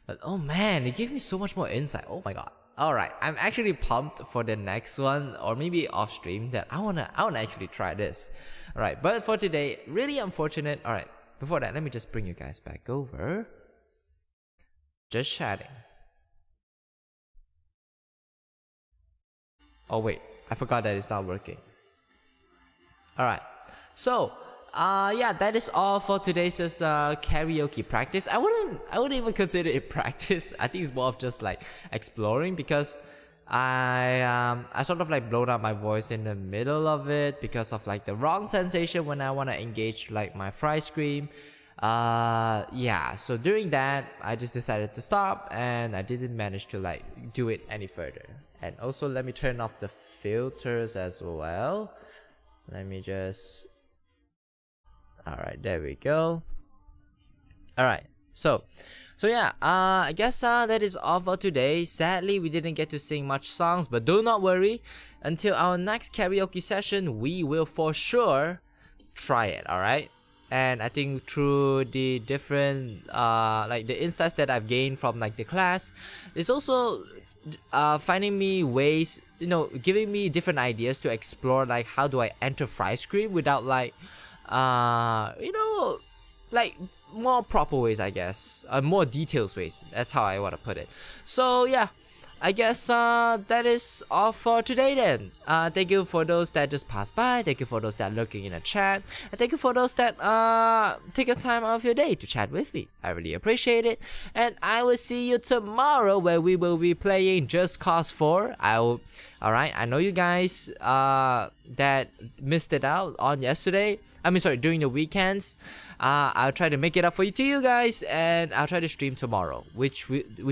Speaker 1: But oh man, it gave me so much more insight. Oh my god. Alright, I'm actually pumped for the next one, or maybe off stream, that I wanna actually try this. Alright, but for today, really unfortunate. Alright, before that, let me just bring you guys back over. Just chatting. Oh wait, I forgot that it's not working. Alright, so yeah, that is all for today's karaoke practice. I wouldn't even consider it practice. I think it's more of just like exploring, because I sort of like blown out my voice in the middle of it because of like the wrong sensation when I want to engage like my fry scream. Yeah, so during that I just decided to stop, and I didn't manage to like do it any further. And also, let me turn off the filters as well. Let me just... Alright, there we go. Alright, so yeah, I guess that is all for today. Sadly, we didn't get to sing much songs, but do not worry. Until our next karaoke session, we will for sure try it, alright? And I think through the different like the insights that I've gained from like the class, it's also finding me ways, you know, giving me different ideas to explore, like how do I enter fry scream without like you know, like more proper ways, I guess, more detailed ways. That's how I want to put it. So yeah, I guess that is all for today then. Thank you for those that just passed by. Thank you for those that are lurking in the chat. And thank you for those that take a time out of your day to chat with me. I really appreciate it. And I will see you tomorrow, where we will be playing Just Cause 4. Alright, I know you guys that missed it out on yesterday. During the weekends. I'll try to make it up for you guys, and I'll try to stream tomorrow, which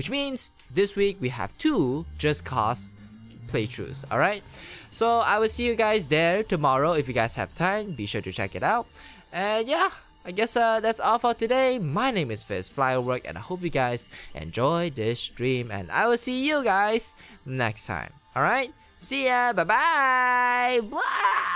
Speaker 1: means this week we have 2 Just Cause playthroughs. Alright, so I will see you guys there tomorrow. If you guys have time, be sure to check it out. And yeah, I guess that's all for today. My name is Fizz Flyrework, and I hope you guys enjoy this stream, and I will see you guys next time. Alright, see ya, bye bye. Bye.